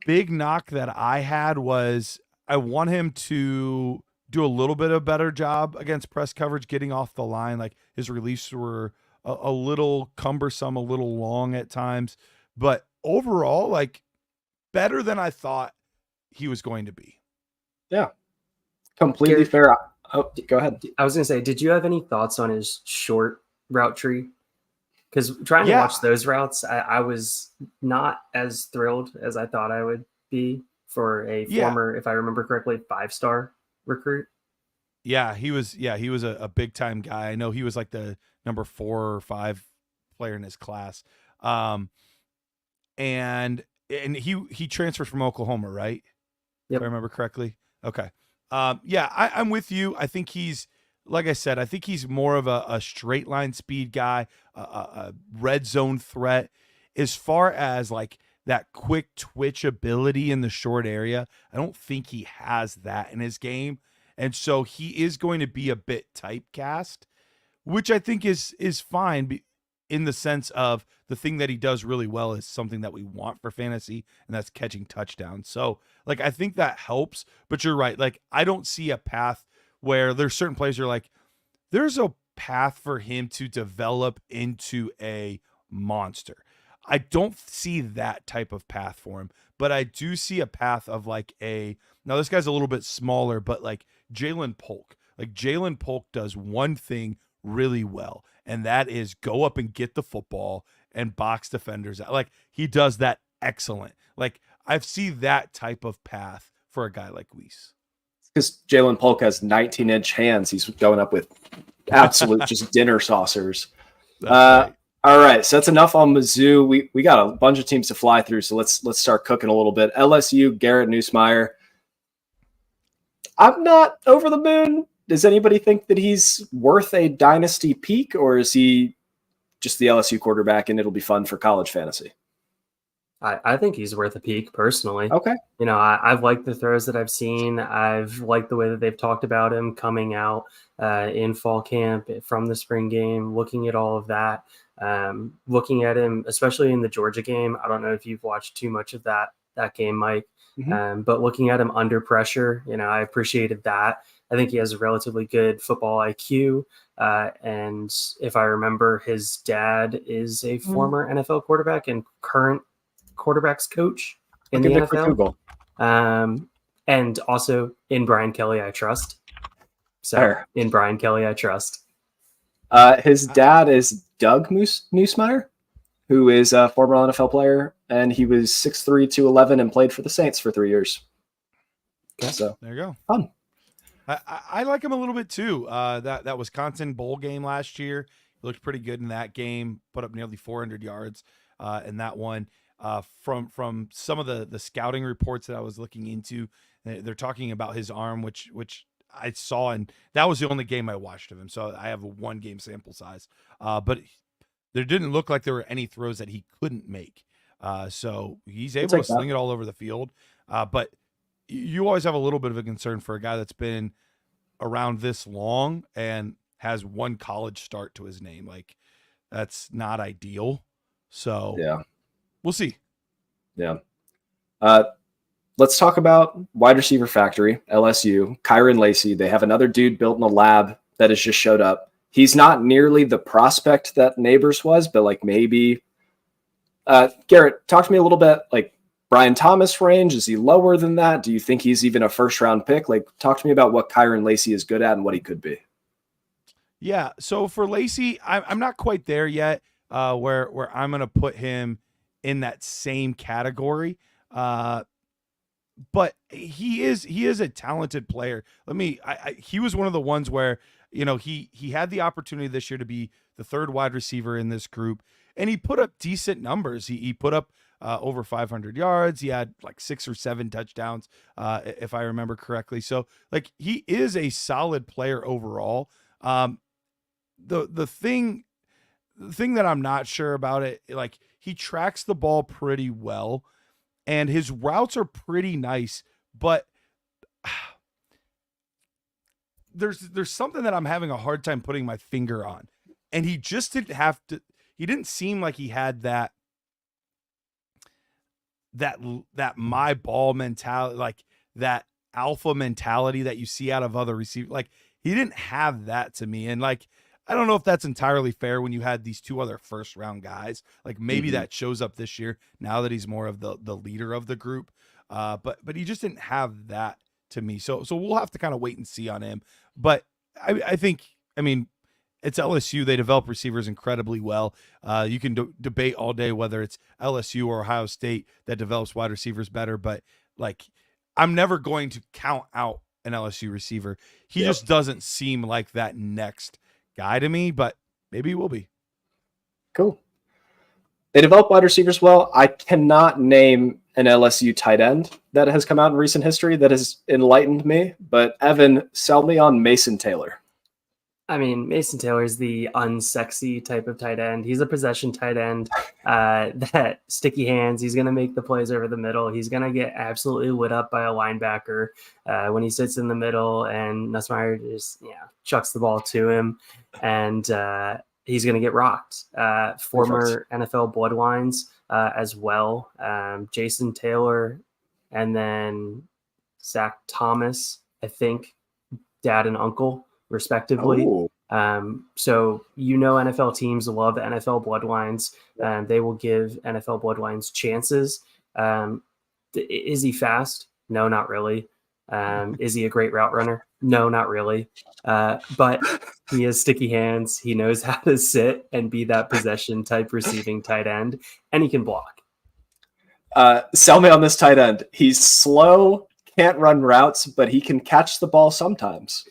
big knock that I had was I want him to do a little bit of a better job against press coverage, getting off the line. Like his releases were a little cumbersome, a little long at times, but overall, like better than I thought he was going to be. Yeah, completely fair. Oh, go ahead. I was going to say, did you have any thoughts on his short route tree? Because trying to watch those routes, I was not as thrilled as I thought I would be for a former, if I remember correctly, 5-star recruit. Yeah, he was a big time guy. I know he was like the number 4 or 5 player in his class. And he transferred from Oklahoma, right? Yep. If I remember correctly. Okay. I'm with you. I think he's, like I said, I think he's more of a straight line speed guy, a red zone threat. As far as like that quick twitch ability in the short area, I don't think he has that in his game. And so he is going to be a bit typecast, which I think is fine in the sense of the thing that he does really well is something that we want for fantasy, and that's catching touchdowns. So like, I think that helps, but you're right. Like, I don't see a path where there's certain players you're like, there's a path for him to develop into a monster. I don't see that type of path for him, but I do see a path of like now this guy's a little bit smaller, but like Jalen Polk. Like Jalen Polk does one thing really well, and that is go up and get the football and box defenders out. Like he does that excellent. Like I see that type of path for a guy like Weiss. Because Jalen Polk has 19-inch hands. He's going up with absolute just dinner saucers. Right. All right, so that's enough on Mizzou. We got a bunch of teams to fly through, so let's start cooking a little bit. LSU, Garrett Nussmeier. I'm not over the moon. Does anybody think that he's worth a dynasty peak, or is he just the LSU quarterback and it'll be fun for college fantasy? I think he's worth a peek personally. Okay. You know, I've liked the throws that I've seen. I've liked the way that they've talked about him coming out in fall camp from the spring game, looking at all of that, looking at him, especially in the Georgia game. I don't know if you've watched too much of that game, Mike, but looking at him under pressure, you know, I appreciated that. I think he has a relatively good football IQ. And if I remember, his dad is a former NFL quarterback and current quarterbacks coach in the NFL. And also in Brian Kelly, I trust. So in Brian Kelly, I trust. His dad is Doug Nussmeier, who is a former NFL player, and he was 6'3", 211 and played for the Saints for 3 years. Okay. So there you go. Fun. I like him a little bit too. That Wisconsin bowl game last year, he looked pretty good in that game. Put up nearly 400 yards in that one. From some of the scouting reports that I was looking into, they're talking about his arm, which I saw, and that was the only game I watched of him. So I have a 1 game sample size. But there didn't look like there were any throws that he couldn't make. So he's able to sling it all over the field. But you always have a little bit of a concern for a guy that's been around this long and has 1 college start to his name. Like that's not ideal. So yeah, we'll see. Yeah. Let's talk about wide receiver factory, LSU, Kyron Lacey. They have another dude built in a lab that has just showed up. He's not nearly the prospect that Neighbors was, but like maybe Garrett, talk to me a little bit, like Brian Thomas range. Is he lower than that? Do you think he's even a first round pick? Like talk to me about what Kyron Lacey is good at and what he could be. Yeah. So for Lacey, I'm not quite there yet where I'm going to put him in that same category. But he is a talented player. He was one of the ones where, you know, he had the opportunity this year to be the 3rd wide receiver in this group, and he put up decent numbers. He put up over 500 yards. He had like 6 or 7 touchdowns, if I remember correctly. So like he is a solid player overall. The thing that I'm not sure about it, like he tracks the ball pretty well and his routes are pretty nice, but there's something that I'm having a hard time putting my finger on. And he just didn't have to, he didn't seem like he had that my ball mentality, like that alpha mentality that you see out of other receivers. Like he didn't have that to me. And like, I don't know if that's entirely fair when you had these two other first round guys. Like maybe that shows up this year now that he's more of the leader of the group. But he just didn't have that to me. So we'll have to kind of wait and see on him. But I think, I mean, it's LSU. They develop receivers incredibly well. You can debate all day whether it's LSU or Ohio State that develops wide receivers better. But like, I'm never going to count out an LSU receiver. He just doesn't seem like that next guy to me, but maybe he will be. Cool. They develop wide receivers well. I cannot name an LSU tight end that has come out in recent history that has enlightened me, but Evan, sell me on Mason Taylor. I mean, Mason Taylor is the unsexy type of tight end. He's a possession tight end that sticky hands. He's going to make the plays over the middle. He's going to get absolutely lit up by a linebacker when he sits in the middle, and Nussmeier just chucks the ball to him, and he's going to get rocked. Former NFL bloodlines as well. Jason Taylor, and then Zach Thomas, I think, dad and uncle, respectively. So NFL teams love NFL bloodlines. They will give NFL bloodlines chances. Is he fast? No, not really. Is he a great route runner? No, not really. But he has sticky hands. He knows how to sit and be that possession type receiving tight end, and he can block. Sell me on this tight end. He's slow, can't run routes, but he can catch the ball sometimes.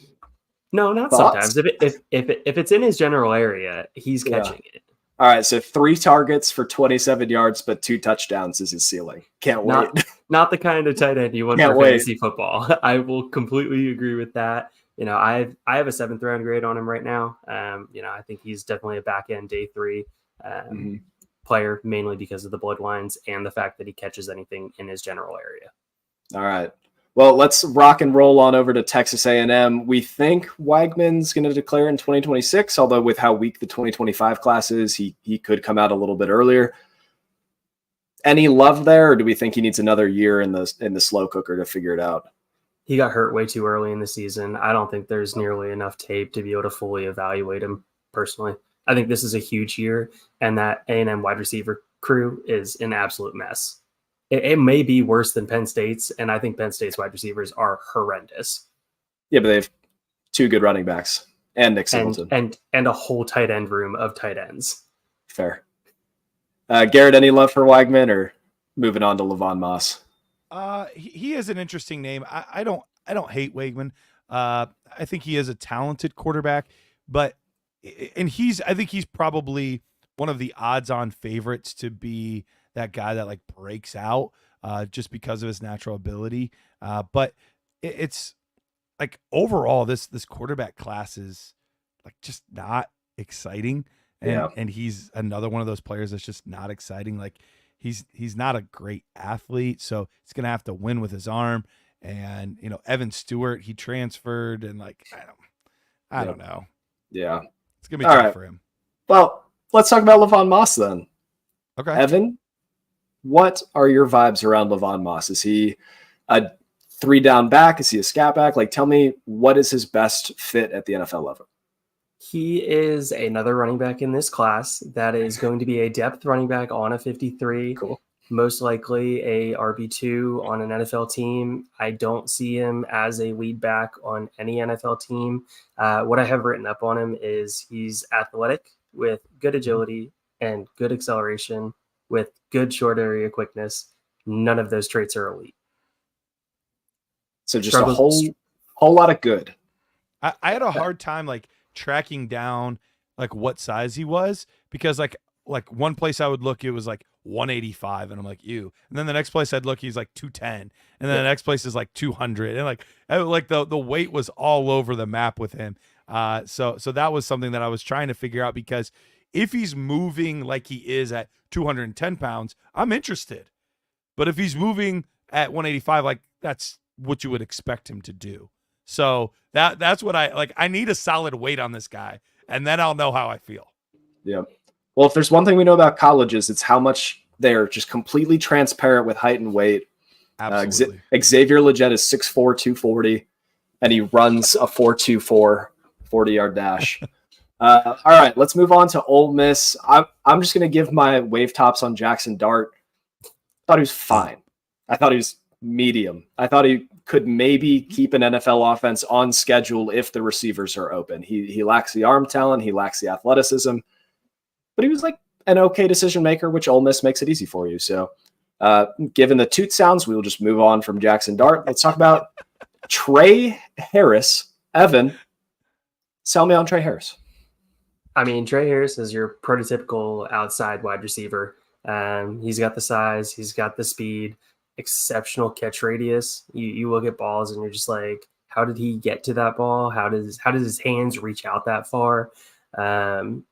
No, not sometimes. If it's in his general area, he's catching it. All right, so 3 targets for 27 yards, but 2 touchdowns is his ceiling. Can't wait. Not the kind of tight end you want for fantasy football. I will completely agree with that. I have a 7th round grade on him right now. I think he's definitely a back end day 3 player, mainly because of the bloodlines and the fact that he catches anything in his general area. All right. Well, let's rock and roll on over to Texas A&M. We think Weigman's going to declare in 2026, although with how weak the 2025 class is, he could come out a little bit earlier. Any love there, or do we think he needs another year in the slow cooker to figure it out? He got hurt way too early in the season. I don't think there's nearly enough tape to be able to fully evaluate him personally. I think this is a huge year, and that A&M wide receiver crew is an absolute mess. It may be worse than Penn State's, and I think Penn State's wide receivers are horrendous. Yeah, but they have 2 good running backs and Nick Singleton. And a whole tight end room of tight ends. Fair. Garrett, any love for Weigman, or moving on to Levon Moss? He is an interesting name. I don't hate Weigman. I think he is a talented quarterback, but I think he's probably one of the odds-on favorites to be that guy that like breaks out just because of his natural ability. But it's like overall, this quarterback class is like just not exciting. And he's another one of those players that's just not exciting. Like he's not a great athlete, so he's going to have to win with his arm. And, Evan Stewart, he transferred, and like, I don't know. Yeah. It's going to be tough for him. Well, let's talk about Levon Moss then. Okay. Evan, what are your vibes around Levon Moss? Is he a 3-down back? Is he a scat back? Like, tell me, what is his best fit at the NFL level? He is another running back in this class that is going to be a depth running back on a 53. Cool. Most likely a RB2 on an NFL team. I don't see him as a lead back on any NFL team. What I have written up on him is he's athletic with good agility and good acceleration with good short area quickness. None of those traits are elite. So just a whole lot of good. I had a hard time like tracking down like what size he was, because like one place I would look, it was like 185, and I'm like, ew. And then the next place I'd look, he's like 210, and then the next place is like 200, and like the weight was all over the map with him. So that was something that I was trying to figure out, because if he's moving like he is at 210 pounds, I'm interested. But if he's moving at 185, like that's what you would expect him to do. So that's what I like. I need a solid weight on this guy, and then I'll know how I feel. Yeah. Well, if there's one thing we know about colleges, it's how much they're just completely transparent with height and weight. Absolutely. Xavier Legette is 6'4", 240, and he runs a 4.24 40-yard dash. All right, let's move on to Ole Miss. I'm just going to give my wave tops on Jackson Dart. I thought he was fine. I thought he was medium. I thought he could maybe keep an NFL offense on schedule if the receivers are open. He lacks the arm talent. He lacks the athleticism. But he was like an okay decision maker, which Ole Miss makes it easy for you. So given the toot sounds, we will just move on from Jackson Dart. Let's talk about Trey Harris. Evan, sell me on Trey Harris. I mean, Trey Harris is your prototypical outside wide receiver. He's got the size, he's got the speed, exceptional catch radius. You look at balls and you're just like, how did he get to that ball? How does his hands reach out that far?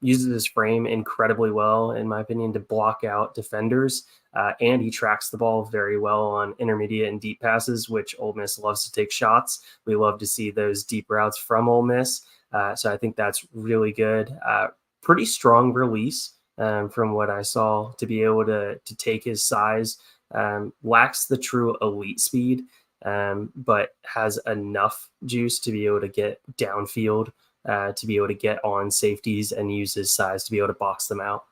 Uses his frame incredibly well, in my opinion, to block out defenders. And he tracks the ball very well on intermediate and deep passes, which Ole Miss loves to take shots. We love to see those deep routes from Ole Miss. So I think that's really good. Pretty strong release from what I saw to be able to take his size. Lacks the true elite speed, but has enough juice to be able to get downfield, to be able to get on safeties and use his size to be able to box them out.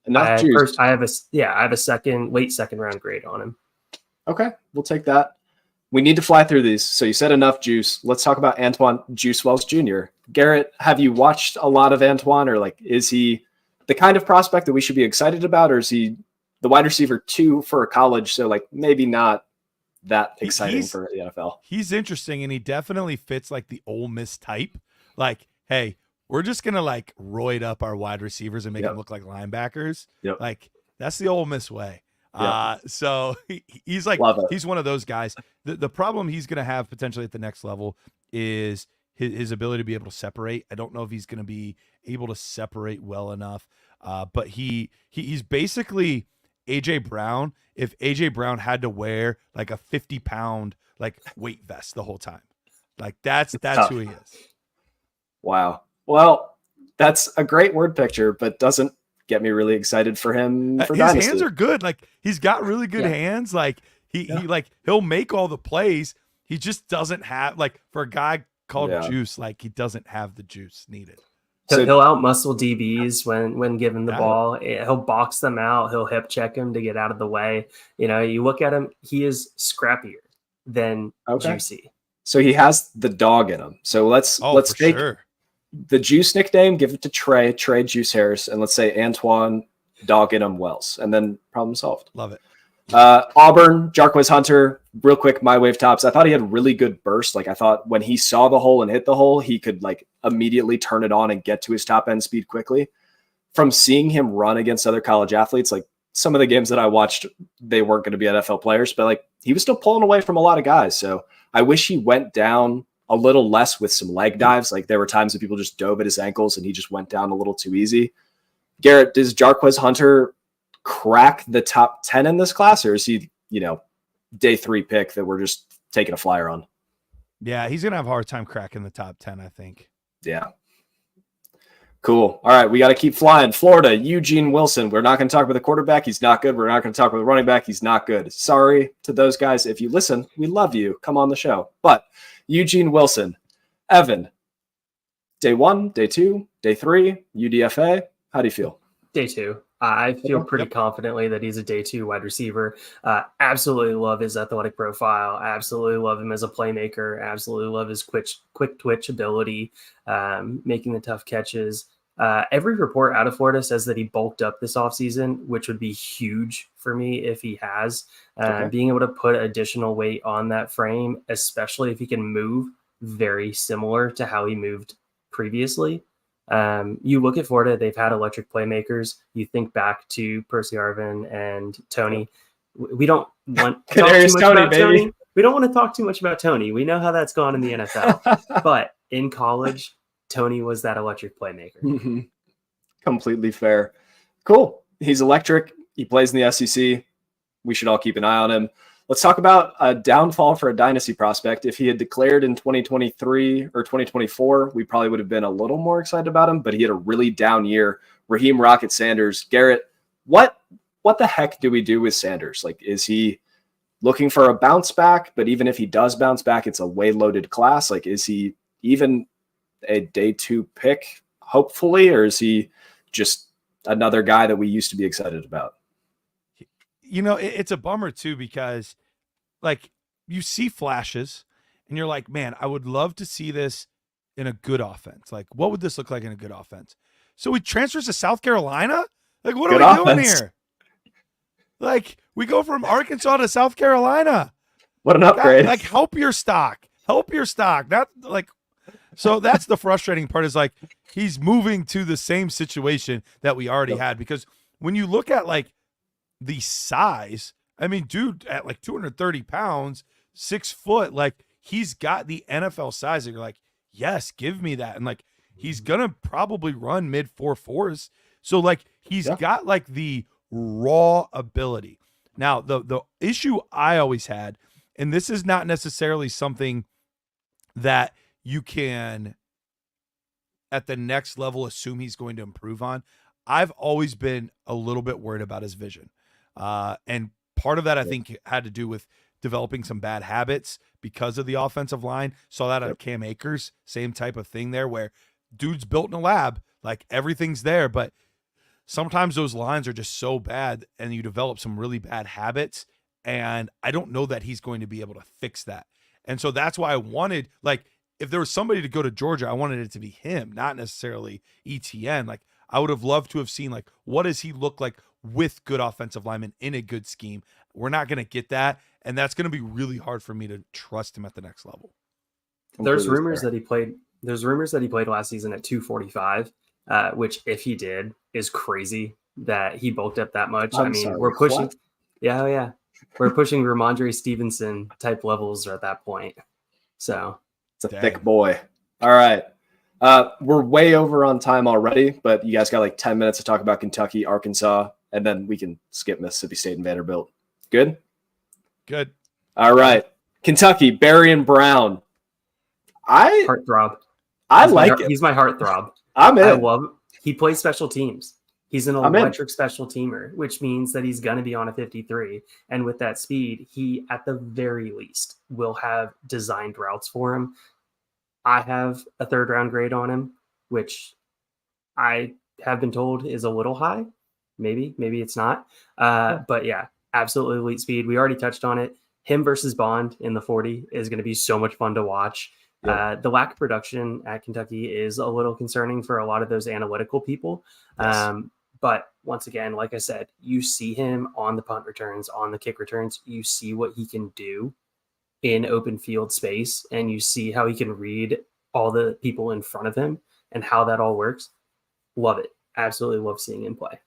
Enough juice. First, I have a late second round grade on him. Okay, we'll take that. We need to fly through these. So you said enough juice. Let's talk about Antoine Juice Wells Jr. Garrett, have you watched a lot of Antoine, or like, is he the kind of prospect that we should be excited about, or is he the wide receiver 2 for a college? So like maybe not that exciting for the NFL. He's interesting, and he definitely fits like the Ole Miss type. Like, hey, we're just gonna like roid up our wide receivers and make them look like linebackers. Yep. Like that's the Ole Miss way. So he's like, he's one of those guys. The problem he's going to have potentially at the next level is his ability to be able to separate. I don't know if he's going to be able to separate well enough. But he's basically AJ Brown. If AJ Brown had to wear like a 50-pound like weight vest the whole time, like that's who he is. Wow. Well, that's a great word picture, but doesn't get me really excited for him. For his Dynasty. hands are good. Like he's got really good hands. Like he'll make all the plays. He just doesn't have, like, for a guy called Juice, like he doesn't have the juice needed. So he'll outmuscle DBs when given the ball. He'll box them out. He'll hip check him to get out of the way. You know, you look at him, he is scrappier than Juicy. So he has the dog in him. So let's take the Juice nickname, give it to Trey Juice Harris, and let's say Antoine Dog in him Wells, and then problem solved. Love it. Auburn, Jarquez Hunter, real quick, my wave tops. I thought he had really good burst. Like I thought when he saw the hole and hit the hole, he could like immediately turn it on and get to his top end speed quickly. From seeing him run against other college athletes, like some of the games that I watched, they weren't going to be NFL players, but like he was still pulling away from a lot of guys. So I wish he went down a little less with some leg dives. Like there were times that people just dove at his ankles and he just went down a little too easy. Garrett, does Jarquez Hunter crack the top 10 in this class, or is he, day 3 pick that we're just taking a flyer on? Yeah, he's going to have a hard time cracking the top 10, I think. Yeah. Cool. All right, we got to keep flying. Florida, Eugene Wilson. We're not going to talk about the quarterback. He's not good. We're not going to talk about the running back. He's not good. Sorry to those guys. If you listen, we love you. Come on the show. But Eugene Wilson, Evan, day 1, day 2, day 3, UDFA. How do you feel? Day 2. I feel pretty confidently that he's a day 2 wide receiver. Absolutely love his athletic profile. Absolutely love him as a playmaker. Absolutely love his quick twitch ability, making the tough catches. Every report out of Florida says that he bulked up this offseason, which would be huge for me if he has. Being able to put additional weight on that frame, especially if he can move very similar to how he moved previously. You look at Florida, they've had electric playmakers. You think back to Percy Harvin and Tony. We don't want to talk too much about Tony. We don't want to talk too much about Tony. We know how that's gone in the NFL. But in college, Tony was that electric playmaker. Mm-hmm. Completely fair. Cool. He's electric. He plays in the SEC. We should all keep an eye on him. Let's talk about a downfall for a dynasty prospect. If he had declared in 2023 or 2024, we probably would have been a little more excited about him, but he had a really down year. Raheem Rocket Sanders. Garrett, what the heck do we do with Sanders? Like, is he looking for a bounce back? But even if he does bounce back, it's a way loaded class. Like, is he even a day 2 pick, hopefully, or is he just another guy that we used to be excited about? You know, it's a bummer too, because like you see flashes and you're like, man, I would love to see this in a good offense. Like, what would this look like in a good offense? So he transfers to South Carolina. Like, what are we doing here? Like, we go from Arkansas to South Carolina. What an upgrade. Like, help your stock. Not like, so that's the frustrating part, is like, he's moving to the same situation that we already had. Because when you look at like the size, I mean, dude, at like 230 pounds, 6 foot, like, he's got the NFL size that you're like, yes, give me that. And like, he's going to probably run mid 4.4s. So like, he's got like the raw ability. Now, the issue I always had, and this is not necessarily something that you can at the next level assume he's going to improve on. I've always been a little bit worried about his vision. And part of that, I think, had to do with developing some bad habits because of the offensive line. Saw that at Cam Akers, same type of thing there, where dude's built in a lab, like everything's there, but sometimes those lines are just so bad and you develop some really bad habits. And I don't know that he's going to be able to fix that. And so that's why I wanted, like, if there was somebody to go to Georgia, I wanted it to be him, not necessarily ETN. Like, I would have loved to have seen, like, what does he look like with good offensive linemen in a good scheme? We're not going to get that. And that's going to be really hard for me to trust him at the next level. There's rumors that he played last season at 245, which, if he did, is crazy that he bulked up that much. We're pushing. What? Yeah. We're pushing Ramondre Stevenson type levels at that point. So it's a thick boy. All right. We're way over on time already, but you guys got like 10 minutes to talk about Kentucky, Arkansas, and then we can skip Mississippi State and Vanderbilt. Good? Good. All right. Kentucky, Barry and Brown. Heartthrob. He's my heartthrob. I'm in. I love him. He plays special teams. He's an electric special teamer, which means that he's going to be on a 53. And with that speed, he, at the very least, will have designed routes for him. I have a 3rd round grade on him, which I have been told is a little high. Maybe it's not. But yeah, absolutely elite speed. We already touched on it. Him versus Bond in the 40 is going to be so much fun to watch. Yeah. The lack of production at Kentucky is a little concerning for a lot of those analytical people. Yes. But once again, like I said, you see him on the punt returns, on the kick returns. You see what he can do in open field space, and you see how he can read all the people in front of him and how that all works. Love it. Absolutely love seeing him play.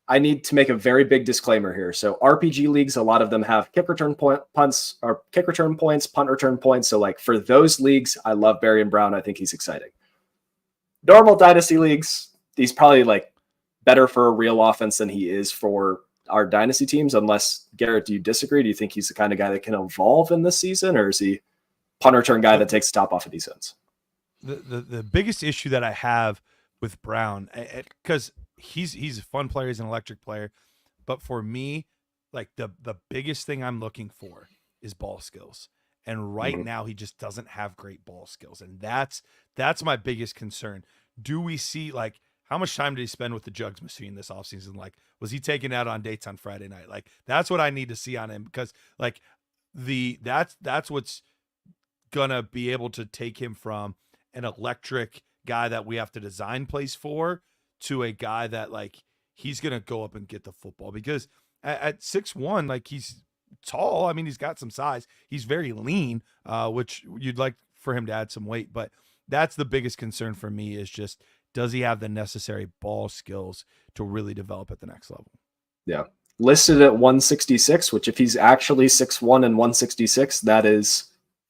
I need to make a very big disclaimer here. So RPG leagues, a lot of them have kick return points, punt return points. So like for those leagues, I love Barry and Brown. I think he's exciting. Normal dynasty leagues, he's probably like better for a real offense than he is for our dynasty teams. Unless, Garrett, do you disagree? Do you think he's the kind of guy that can evolve in this season, or is he punt return guy that takes the top off of defense? The biggest issue that I have with Brown, because he's a fun player, he's an electric player, but for me, like the biggest thing I'm looking for is ball skills. And right now he just doesn't have great ball skills. And that's my biggest concern. Do we see, like, how much time did he spend with the jugs machine this offseason? Like, was he taken out on dates on Friday night? Like, that's what I need to see on him, because like that's what's gonna be able to take him from an electric guy that we have to design plays for to a guy that, like, he's gonna go up and get the football. Because at 6'1", like, he's tall. I mean, he's got some size. He's very lean, which you'd like for him to add some weight. But that's the biggest concern for me, is just, does he have the necessary ball skills to really develop at the next level? Yeah. Listed at 166, which if he's actually 6'1" and 166, that is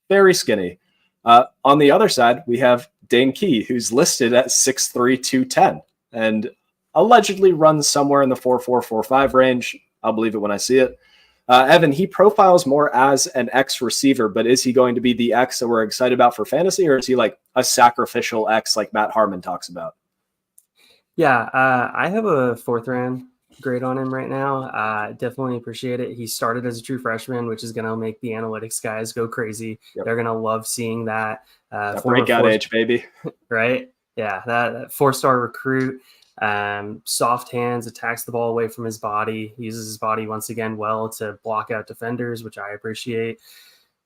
very skinny. On the other side, we have Dane Key, who's listed at 6'3", 210, and allegedly runs somewhere in the 4.4, 4.5 range. I'll believe it when I see it. Evan, he profiles more as an X receiver, but is he going to be the X that we're excited about for fantasy, or is he like a sacrificial X like Matt Harmon talks about? Yeah, I have a 4th round grade on him right now. Definitely appreciate it. He started as a true freshman, which is going to make the analytics guys go crazy. Yep. They're going to love seeing that. That breakout age, baby. Right? Yeah, that 4-star recruit. Soft hands, attacks the ball away from his body, uses his body once again well to block out defenders, which I appreciate.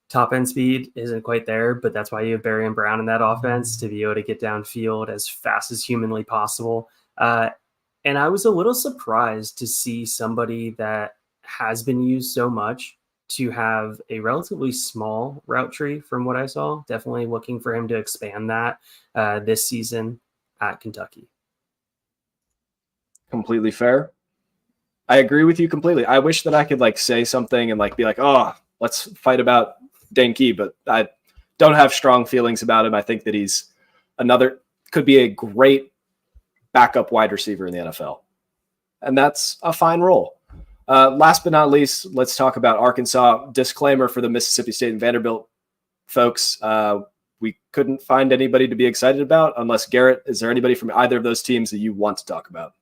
Top end speed isn't quite there, but that's why you have Barry and Brown in that offense to be able to get downfield as fast as humanly possible. And I was a little surprised to see somebody that has been used so much to have a relatively small route tree from what I saw. Definitely looking for him to expand that this season at Kentucky. Completely fair. I agree with you completely. I wish that I could like say something and like be like, oh, let's fight about Dane Key, but I don't have strong feelings about him. I think that he's could be a great backup wide receiver in the NFL. And that's a fine role. Last but not least, let's talk about Arkansas. Disclaimer for the Mississippi State and Vanderbilt folks. We couldn't find anybody to be excited about unless Garrett, is there anybody from either of those teams that you want to talk about?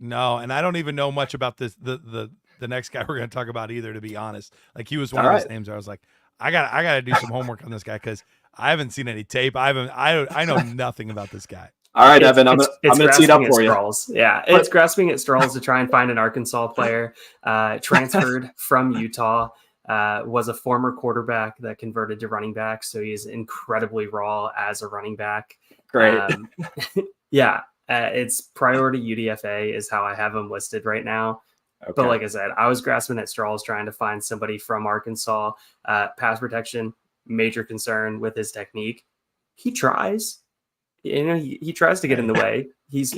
No, and I don't even know much about this the next guy we're going to talk about either, to be honest. Like, he was one of those names where I was like, I got to do some homework on this guy because I haven't seen any tape. I know nothing about this guy. All right, Evan, I'm going to tee it up for you. Yeah, it's grasping at straws to try and find an Arkansas player. Transferred from Utah, was a former quarterback that converted to running back, so he's incredibly raw as a running back. Great. Yeah, it's priority UDFA is how I have him listed right now. Okay. But like I said, I was grasping at straws trying to find somebody from Arkansas. Pass protection, major concern with his technique. He tries. He tries to get in the way. He's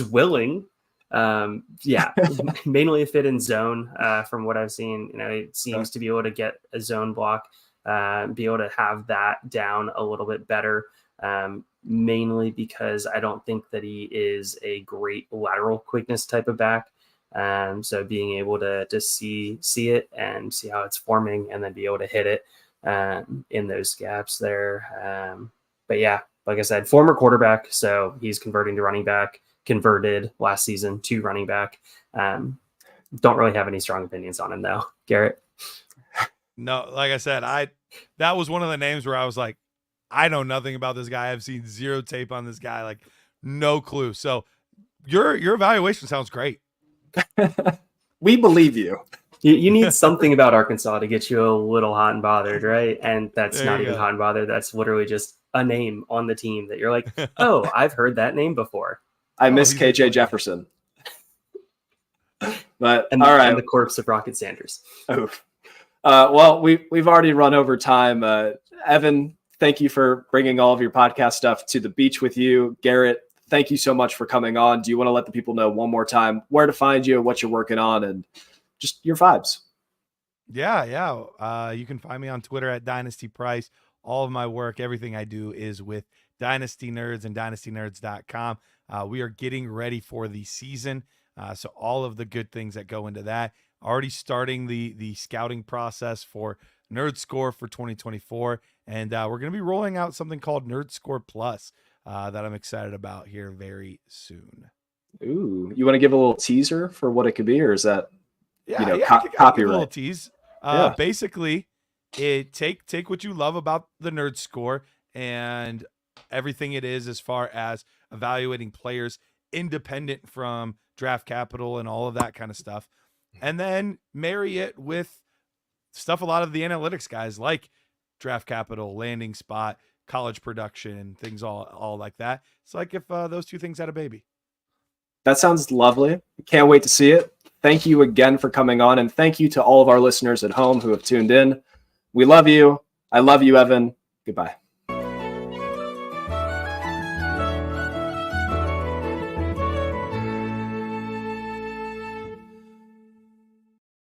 willing. Mainly a fit in zone from what I've seen. It seems to be able to get a zone block, be able to have that down a little bit better. Mainly because I don't think that he is a great lateral quickness type of back. So being able to see it and see how it's forming and then be able to hit it in those gaps there. But yeah, like I said, former quarterback, so he's converting to running back, converted last season to running back. Don't really have any strong opinions on him though, Garrett. No, like I said, that was one of the names where I was like, I know nothing about this guy. I've seen zero tape on this guy, like no clue. So your evaluation sounds great. We believe you. You need something about Arkansas to get you a little hot and bothered, right? And that's There not you even go. hot and bothered. That's literally just a name on the team that you're like, oh, I've heard that name before. I miss he's KJ a- Jefferson. But And, all right. and the corpse of Rocket Sanders. Oof. Well, we've already run over time. Evan, thank you for bringing all of your podcast stuff to the beach with you. Garrett, thank you so much for coming on. Do you want to let the people know one more time where to find you, what you're working on, and just your vibes? Yeah. You can find me on Twitter at Dynasty Price. All of my work, everything I do is with Dynasty Nerds and dynastynerds.com. We are getting ready for the season. So all of the good things that go into that. Already starting the scouting process for Nerd Score for 2024. And we're going to be rolling out something called Nerd Score Plus that I'm excited about here very soon. Ooh, you want to give a little teaser for what it could be, or is that I can give copyright? a little tease. Basically, take what you love about the Nerd Score and everything it is as far as evaluating players independent from draft capital and all of that kind of stuff, and then marry it with stuff a lot of the analytics guys like draft capital, landing spot, college production, things all like that. It's like if those two things had a baby. That sounds lovely. Can't wait to see it. Thank you again for coming on, and thank you to all of our listeners at home who have tuned in. We love you. I love you, Evan. Goodbye.